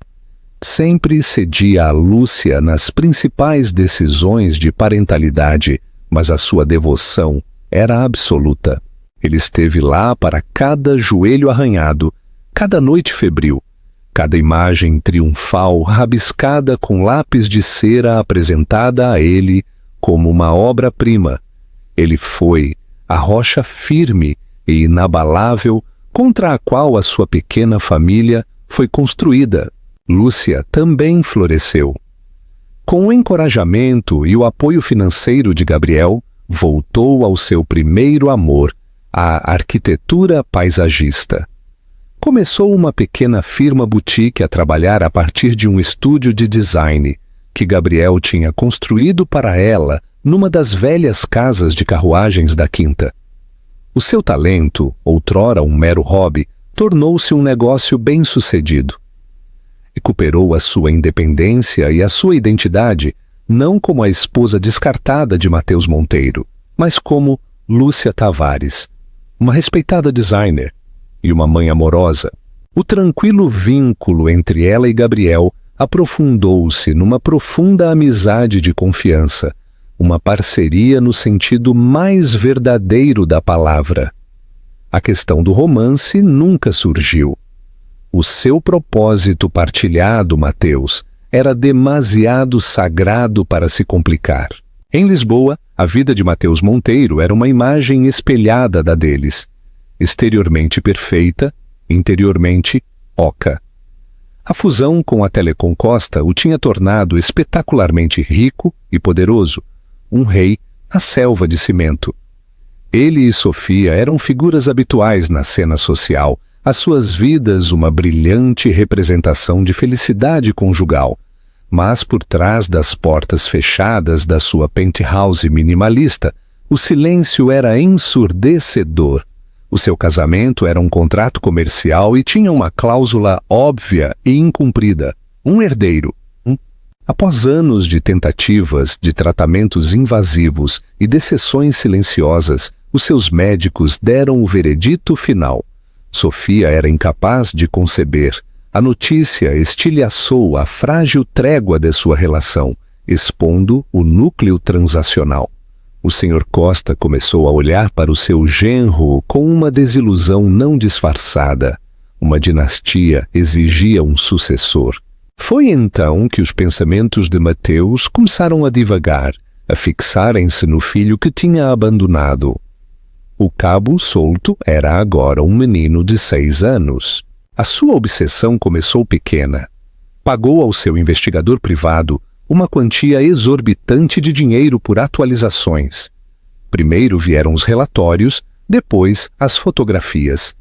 Sempre cedia a Lúcia nas principais decisões de parentalidade, mas a sua devoção era absoluta. Ele esteve lá para cada joelho arranhado, cada noite febril, cada imagem triunfal rabiscada com lápis de cera apresentada a ele como uma obra-prima. Ele foi a rocha firme e inabalável contra a qual a sua pequena família foi construída. Lúcia também floresceu. Com o encorajamento e o apoio financeiro de Gabriel, voltou ao seu primeiro amor, a arquitetura paisagista. Começou uma pequena firma boutique a trabalhar a partir de um estúdio de design que Gabriel tinha construído para ela numa das velhas casas de carruagens da quinta. O seu talento, outrora um mero hobby, tornou-se um negócio bem-sucedido. Recuperou a sua independência e a sua identidade, não como a esposa descartada de Matheus Monteiro, mas como Lúcia Tavares, uma respeitada designer e uma mãe amorosa. O tranquilo vínculo entre ela e Gabriel aprofundou-se numa profunda amizade de confiança, uma parceria no sentido mais verdadeiro da palavra. A questão do romance nunca surgiu. O seu propósito partilhado, Matheus, era demasiado sagrado para se complicar. Em Lisboa, a vida de Matheus Monteiro era uma imagem espelhada da deles. Exteriormente perfeita, interiormente oca. A fusão com a Telecom Costa o tinha tornado espetacularmente rico e poderoso, um rei na selva de cimento. Ele e Sofia eram figuras habituais na cena social, as suas vidas uma brilhante representação de felicidade conjugal, mas por trás das portas fechadas da sua penthouse minimalista, o silêncio era ensurdecedor. O seu casamento era um contrato comercial e tinha uma cláusula óbvia e incumprida: um herdeiro. Após anos de tentativas, de tratamentos invasivos e de sessões silenciosas, os seus médicos deram o veredito final. Sofia era incapaz de conceber. A notícia estilhaçou a frágil trégua de sua relação, expondo o núcleo transacional. O Sr. Costa começou a olhar para o seu genro com uma desilusão não disfarçada. Uma dinastia exigia um sucessor. Foi então que os pensamentos de Matheus começaram a divagar, a fixarem-se no filho que tinha abandonado. O cabo solto era agora um menino de 6 anos. A sua obsessão começou pequena. Pagou ao seu investigador privado uma quantia exorbitante de dinheiro por atualizações. Primeiro vieram os relatórios, depois as fotografias.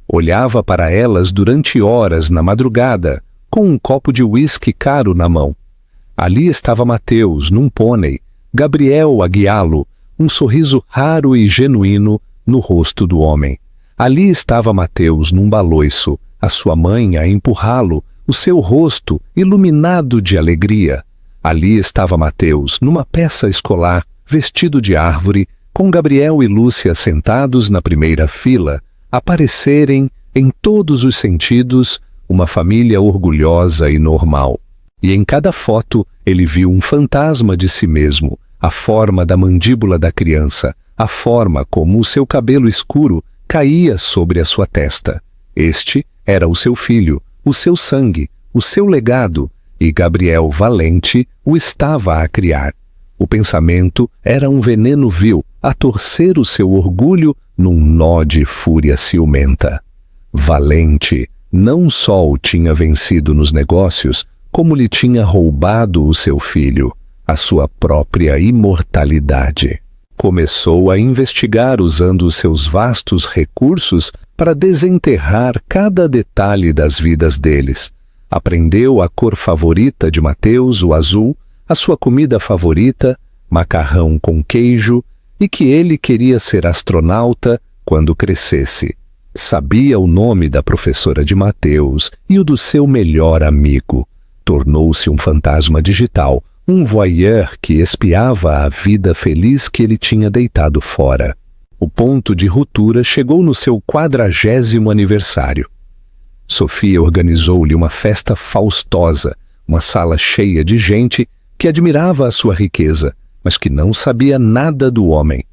Olhava para elas durante horas na madrugada, com um copo de uísque caro na mão. Ali estava Matheus, num pônei, Gabriel a guiá-lo, um sorriso raro e genuíno no rosto do homem. Ali estava Matheus num baloiço, a sua mãe a empurrá-lo, o seu rosto iluminado de alegria. Ali estava Matheus, numa peça escolar, vestido de árvore, com Gabriel e Lúcia sentados na primeira fila, aparecerem, em todos os sentidos, uma família orgulhosa e normal. E em cada foto ele viu um fantasma de si mesmo, a forma da mandíbula da criança, a forma como o seu cabelo escuro caía sobre a sua testa. Este era o seu filho, o seu sangue, o seu legado, e Gabriel Valente o estava a criar. O pensamento era um veneno vil, a torcer o seu orgulho num nó de fúria ciumenta. Valente não só o tinha vencido nos negócios, como lhe tinha roubado o seu filho, a sua própria imortalidade. Começou a investigar usando os seus vastos recursos para desenterrar cada detalhe das vidas deles. Aprendeu a cor favorita de Matheus, o azul, a sua comida favorita, macarrão com queijo, e que ele queria ser astronauta quando crescesse. Sabia o nome da professora de Matheus e o do seu melhor amigo. Tornou-se um fantasma digital, um voyeur que espiava a vida feliz que ele tinha deitado fora. O ponto de ruptura chegou no seu 40º aniversário. Sofia organizou-lhe uma festa faustosa, uma sala cheia de gente que admirava a sua riqueza, mas que não sabia nada do homem.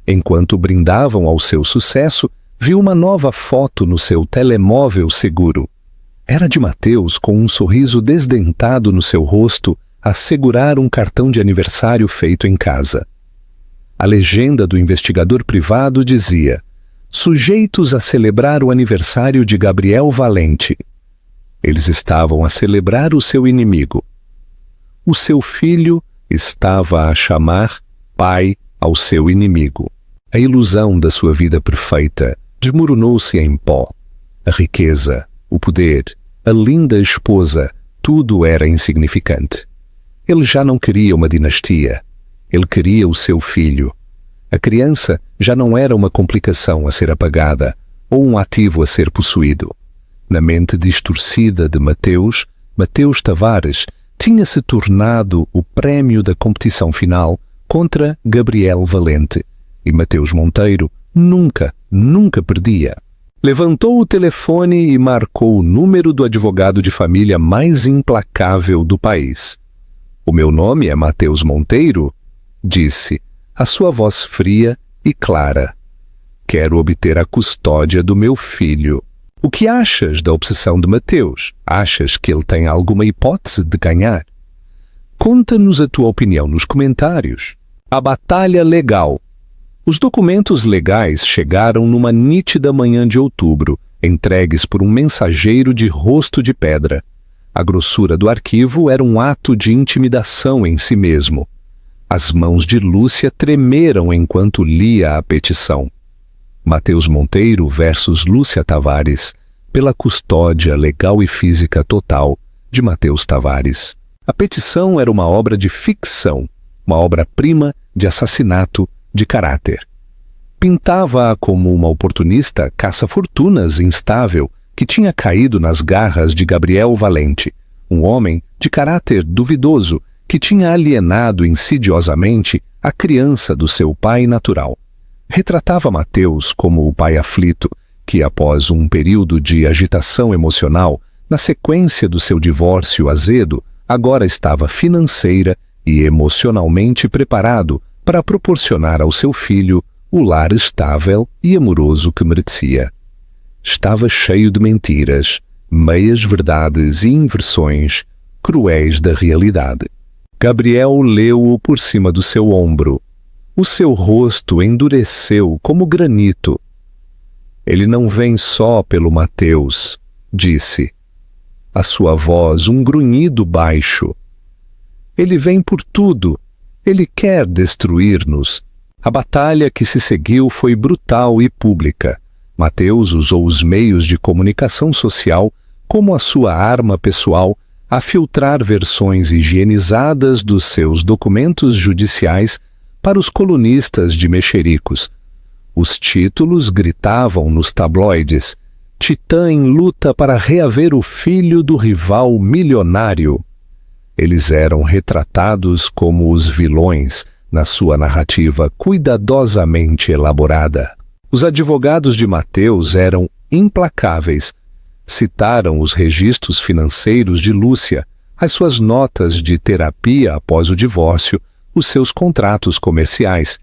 Enquanto brindavam ao seu sucesso, viu uma nova foto no seu telemóvel seguro. Era de Matheus com um sorriso desdentado no seu rosto a segurar um cartão de aniversário feito em casa. A legenda do investigador privado dizia: sujeitos a celebrar o aniversário de Gabriel Valente. Eles estavam a celebrar o seu inimigo. o seu filho estava a chamar pai ao seu inimigo. A ilusão da sua vida perfeita desmoronou-se em pó. A riqueza, o poder, a linda esposa, tudo era insignificante. Ele já não queria uma dinastia. Ele queria o seu filho. A criança já não era uma complicação a ser apagada ou um ativo a ser possuído. Na mente distorcida de Mateus Tavares tinha-se tornado o prémio da competição final contra Gabriel Valente, e Mateus Monteiro nunca perdia. Levantou o telefone e marcou o número do advogado de família mais implacável do país. "O meu nome é Mateus Monteiro", disse, a sua voz fria e clara. "Quero obter a custódia do meu filho. O que achas da obsessão de Mateus? Achas que ele tem alguma hipótese de ganhar? Conta-nos a tua opinião nos comentários." A batalha legal. Os documentos legais chegaram numa nítida manhã de outubro, entregues por um mensageiro de rosto de pedra. A grossura do arquivo era um ato de intimidação em si mesmo. As mãos de Lúcia tremeram enquanto lia a petição. Mateus Monteiro versus Lúcia Tavares, pela custódia legal e física total de Mateus Tavares. A petição era uma obra de ficção, uma obra-prima de assassinato de caráter. Pintava-a como uma oportunista caça-fortunas instável que tinha caído nas garras de Gabriel Valente, um homem de caráter duvidoso que tinha alienado insidiosamente a criança do seu pai natural. Retratava Mateus como o pai aflito que, após um período de agitação emocional, na sequência do seu divórcio azedo, agora estava financeira e emocionalmente preparado para proporcionar ao seu filho o lar estável e amoroso que merecia. Estava cheio de mentiras, meias-verdades e inversões cruéis da realidade. Gabriel leu-o por cima do seu ombro. O seu rosto endureceu como granito. "Ele não vem só pelo Mateus", disse. A sua voz um grunhido baixo. "Ele vem por tudo. Ele quer destruir-nos." A batalha que se seguiu foi brutal e pública. Mateus usou os meios de comunicação social como a sua arma pessoal a filtrar versões higienizadas dos seus documentos judiciais para os colunistas de mexericos. Os títulos gritavam nos tabloides: "Titã em luta para reaver o filho do rival milionário." Eles eram retratados como os vilões na sua narrativa cuidadosamente elaborada. Os advogados de Mateus eram implacáveis. Citaram os registros financeiros de Lúcia, as suas notas de terapia após o divórcio, os seus contratos comerciais.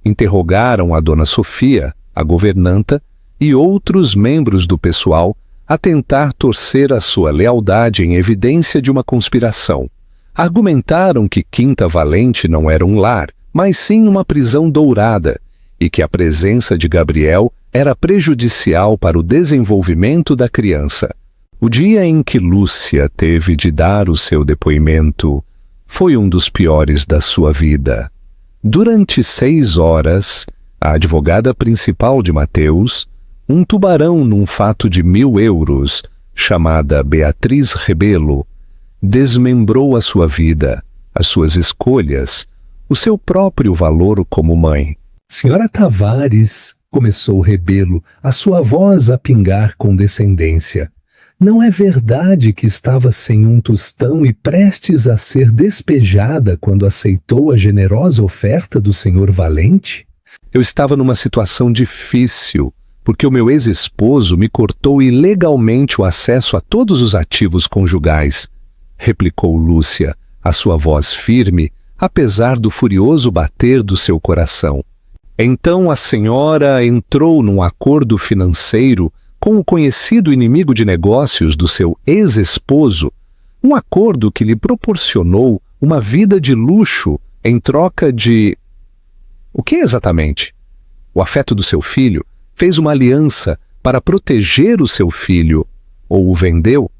Interrogaram a dona Sofia, a governanta, e outros membros do pessoal a tentar torcer a sua lealdade em evidência de uma conspiração. Argumentaram que Quinta Valente não era um lar, mas sim uma prisão dourada, e que a presença de Gabriel era prejudicial para o desenvolvimento da criança. O dia em que Lúcia teve de dar o seu depoimento foi um dos piores da sua vida. Durante 6 horas, a advogada principal de Mateus, um tubarão num fato de 1.000 euros, chamada Beatriz Rebelo, desmembrou a sua vida, as suas escolhas, o seu próprio valor como mãe. "Senhora Tavares", começou Rebelo, a sua voz a pingar com descendência, "não é verdade que estava sem um tostão e prestes a ser despejada quando aceitou a generosa oferta do senhor Valente?" "Eu estava numa situação difícil, porque o meu ex-esposo me cortou ilegalmente o acesso a todos os ativos conjugais", replicou Lúcia, a sua voz firme, apesar do furioso bater do seu coração. "Então a senhora entrou num acordo financeiro com o conhecido inimigo de negócios do seu ex-esposo, um acordo que lhe proporcionou uma vida de luxo em troca de... O que exatamente? O afeto do seu filho? Fez uma aliança para proteger o seu filho, ou o vendeu?"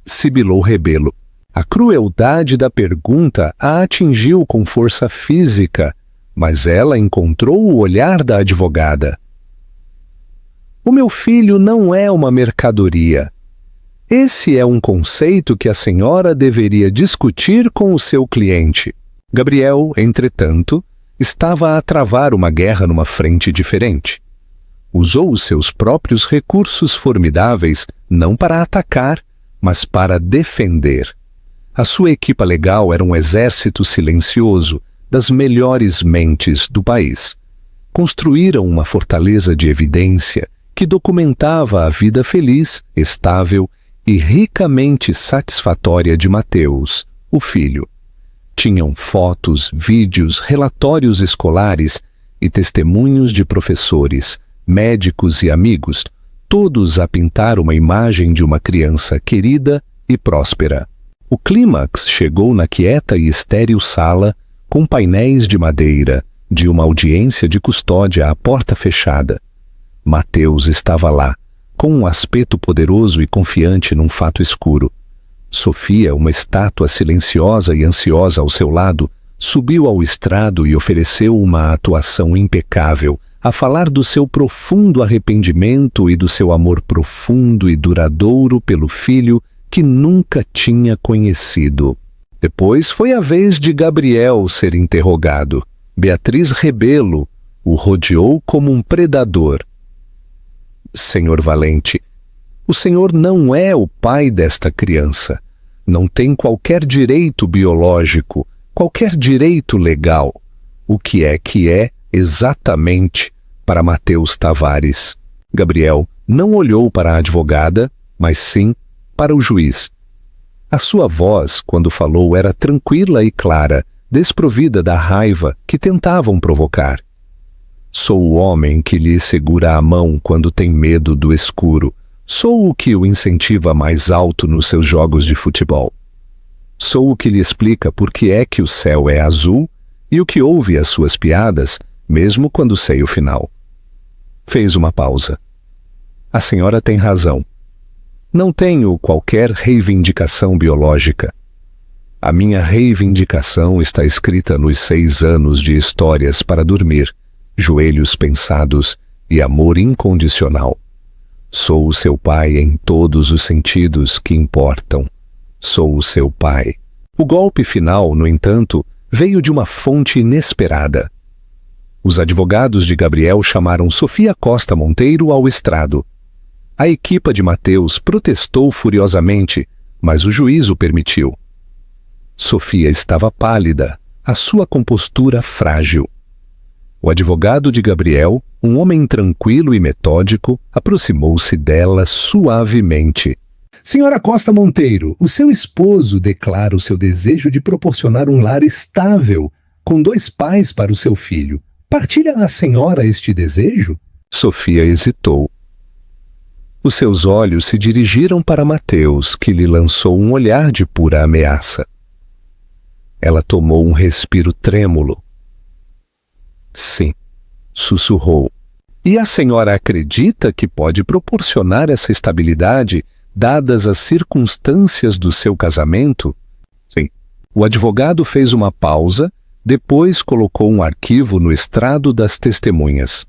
sibilou Rebelo. A crueldade da pergunta a atingiu com força física, mas ela encontrou o olhar da advogada. O meu filho não é uma mercadoria. Esse é um conceito que a senhora deveria discutir com o seu cliente. Gabriel, entretanto, estava a travar uma guerra numa frente diferente. Usou os seus próprios recursos formidáveis não para atacar, mas para defender. A sua equipa legal era um exército silencioso das melhores mentes do país. Construíram uma fortaleza de evidência que documentava a vida feliz, estável e ricamente satisfatória de Mateus, o filho. Tinham fotos, vídeos, relatórios escolares e testemunhos de professores, médicos e amigos, todos a pintar uma imagem de uma criança querida e próspera. O clímax chegou na quieta e estéril sala, com painéis de madeira, de uma audiência de custódia à porta fechada. Mateus estava lá, com um aspecto poderoso e confiante num fato escuro. Sofia, uma estátua silenciosa e ansiosa ao seu lado, subiu ao estrado e ofereceu uma atuação impecável, a falar do seu profundo arrependimento e do seu amor profundo e duradouro pelo filho que nunca tinha conhecido. Depois foi a vez de Gabriel ser interrogado. Beatriz Rebelo o rodeou como um predador. Senhor Valente, o senhor não é o pai desta criança. Não tem qualquer direito biológico, qualquer direito legal. O que é exatamente para Mateus Tavares? Gabriel não olhou para a advogada, mas sim para o juiz. A sua voz, quando falou, era tranquila e clara, desprovida da raiva que tentavam provocar. Sou o homem que lhe segura a mão quando tem medo do escuro. Sou o que o incentiva mais alto nos seus jogos de futebol. Sou o que lhe explica por que é que o céu é azul e o que ouve as suas piadas, mesmo quando sei o final. Fez uma pausa. A senhora tem razão. Não tenho qualquer reivindicação biológica. A minha reivindicação está escrita nos 6 anos de histórias para dormir, joelhos pensados e amor incondicional. Sou o seu pai em todos os sentidos que importam. Sou o seu pai. O golpe final, no entanto, veio de uma fonte inesperada. Os advogados de Gabriel chamaram Sofia Costa Monteiro ao estrado. A equipa de Mateus protestou furiosamente, mas o juiz o permitiu. Sofia estava pálida, a sua compostura frágil. O advogado de Gabriel, um homem tranquilo e metódico, aproximou-se dela suavemente. Senhora Costa Monteiro, o seu esposo declara o seu desejo de proporcionar um lar estável, com 2 pais para o seu filho. Partilha a senhora este desejo? Sofia hesitou. Os seus olhos se dirigiram para Mateus, que lhe lançou um olhar de pura ameaça. Ela tomou um respiro trêmulo. Sim, sussurrou. E a senhora acredita que pode proporcionar essa estabilidade, dadas as circunstâncias do seu casamento? Sim. O advogado fez uma pausa, depois colocou um arquivo no estrado das testemunhas.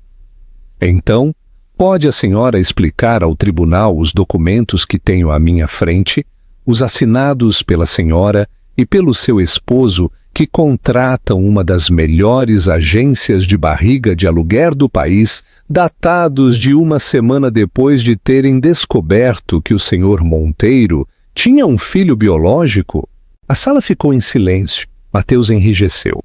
Então, pode a senhora explicar ao tribunal os documentos que tenho à minha frente, os assinados pela senhora e pelo seu esposo, que contratam uma das melhores agências de barriga de aluguer do país, datados de 1 semana depois de terem descoberto que o senhor Monteiro tinha um filho biológico? A sala ficou em silêncio. Mateus enrijeceu.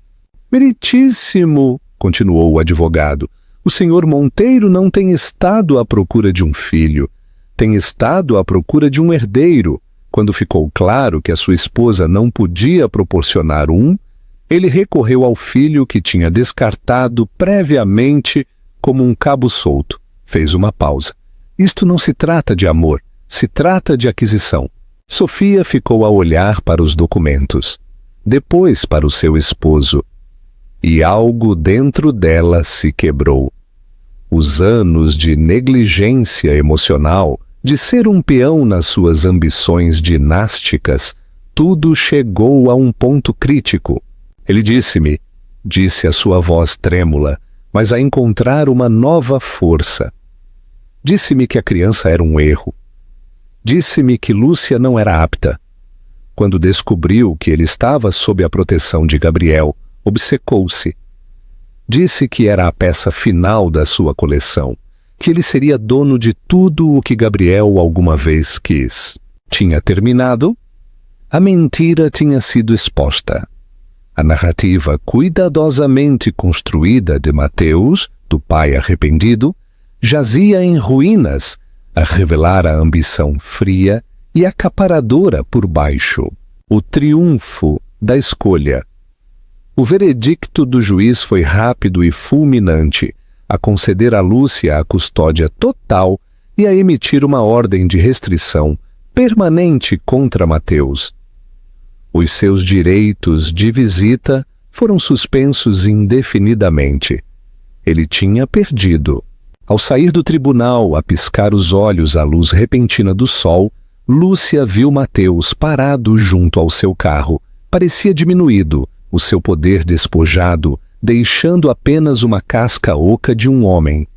Meritíssimo, continuou o advogado, o senhor Monteiro não tem estado à procura de um filho, tem estado à procura de um herdeiro. Quando ficou claro que a sua esposa não podia proporcionar um, ele recorreu ao filho que tinha descartado previamente como um cabo solto. Fez uma pausa. Isto não se trata de amor, se trata de aquisição. Sofia ficou a olhar para os documentos, depois para o seu esposo. E algo dentro dela se quebrou. Os anos de negligência emocional, de ser um peão nas suas ambições dinásticas, tudo chegou a um ponto crítico. Ele disse-me, disse a sua voz trêmula, mas a encontrar uma nova força. Disse-me que a criança era um erro. Disse-me que Lúcia não era apta. Quando descobriu que ele estava sob a proteção de Gabriel, obcecou-se. Disse que era a peça final da sua coleção, que ele seria dono de tudo o que Gabriel alguma vez quis. Tinha terminado? A mentira tinha sido exposta. A narrativa cuidadosamente construída de Mateus, do pai arrependido, jazia em ruínas, a revelar a ambição fria e acaparadora por baixo. O triunfo da escolha. O veredicto do juiz foi rápido e fulminante, a conceder a Lúcia a custódia total e a emitir uma ordem de restrição permanente contra Mateus. Os seus direitos de visita foram suspensos indefinidamente. Ele tinha perdido. Ao sair do tribunal, a piscar os olhos à luz repentina do sol, Lúcia viu Mateus parado junto ao seu carro. Parecia diminuído, o seu poder despojado, deixando apenas uma casca oca de um homem.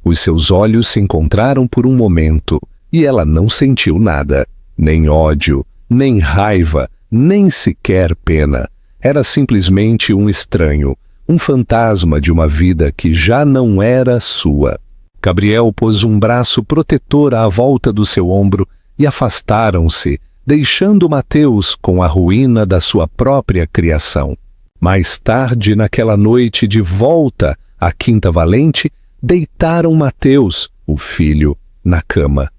Os seus olhos se encontraram por um momento, e ela não sentiu nada, nem ódio, nem raiva, nem sequer pena. Era simplesmente um estranho, um fantasma de uma vida que já não era sua. Gabriel pôs um braço protetor à volta do seu ombro e afastaram-se, deixando Mateus com a ruína da sua própria criação. Mais tarde, naquela noite de volta à Quinta Valente, deitaram Mateus, o filho, na cama.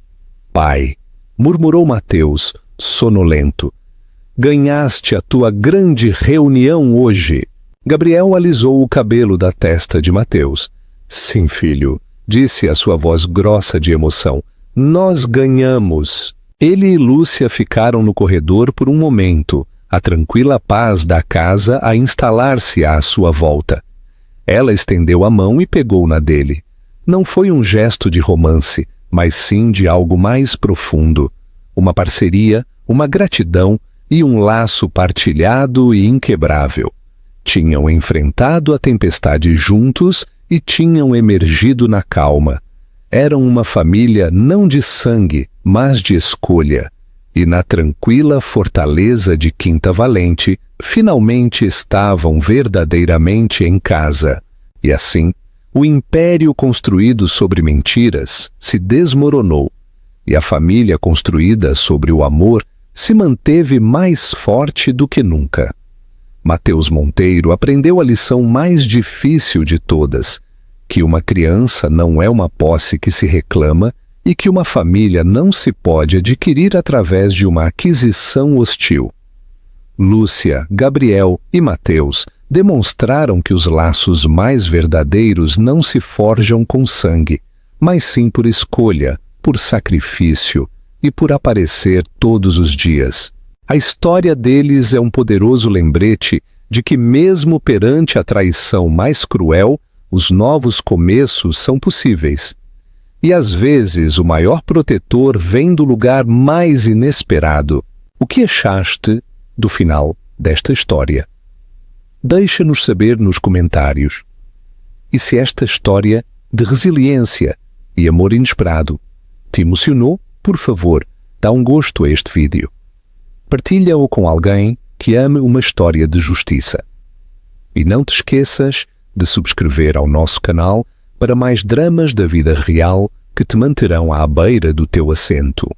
Pai, murmurou Mateus, sonolento, ganhaste a tua grande reunião hoje. Gabriel alisou o cabelo da testa de Mateus. Sim, filho, disse a sua voz grossa de emoção. Nós ganhamos. Ele e Lúcia ficaram no corredor por um momento, a tranquila paz da casa a instalar-se à sua volta. Ela estendeu a mão e pegou na dele. Não foi um gesto de romance, mas sim de algo mais profundo. Uma parceria, uma gratidão e um laço partilhado e inquebrável. Tinham enfrentado a tempestade juntos e tinham emergido na calma. Eram uma família não de sangue, mas de escolha. E na tranquila fortaleza de Quinta Valente, finalmente estavam verdadeiramente em casa. E assim, o império construído sobre mentiras se desmoronou, e a família construída sobre o amor se manteve mais forte do que nunca. Mateus Monteiro aprendeu a lição mais difícil de todas, que uma criança não é uma posse que se reclama e que uma família não se pode adquirir através de uma aquisição hostil. Lúcia, Gabriel e Mateus demonstraram que os laços mais verdadeiros não se forjam com sangue, mas sim por escolha, por sacrifício e por aparecer todos os dias. A história deles é um poderoso lembrete de que mesmo perante a traição mais cruel, os novos começos são possíveis. E às vezes o maior protetor vem do lugar mais inesperado. O que achaste do final desta história? Deixa-nos saber nos comentários. E se esta história de resiliência e amor inesperado te emocionou, por favor, dá um gosto a este vídeo. Partilha-o com alguém que ame uma história de justiça. E não te esqueças de subscrever ao nosso canal para mais dramas da vida real que te manterão à beira do teu assento.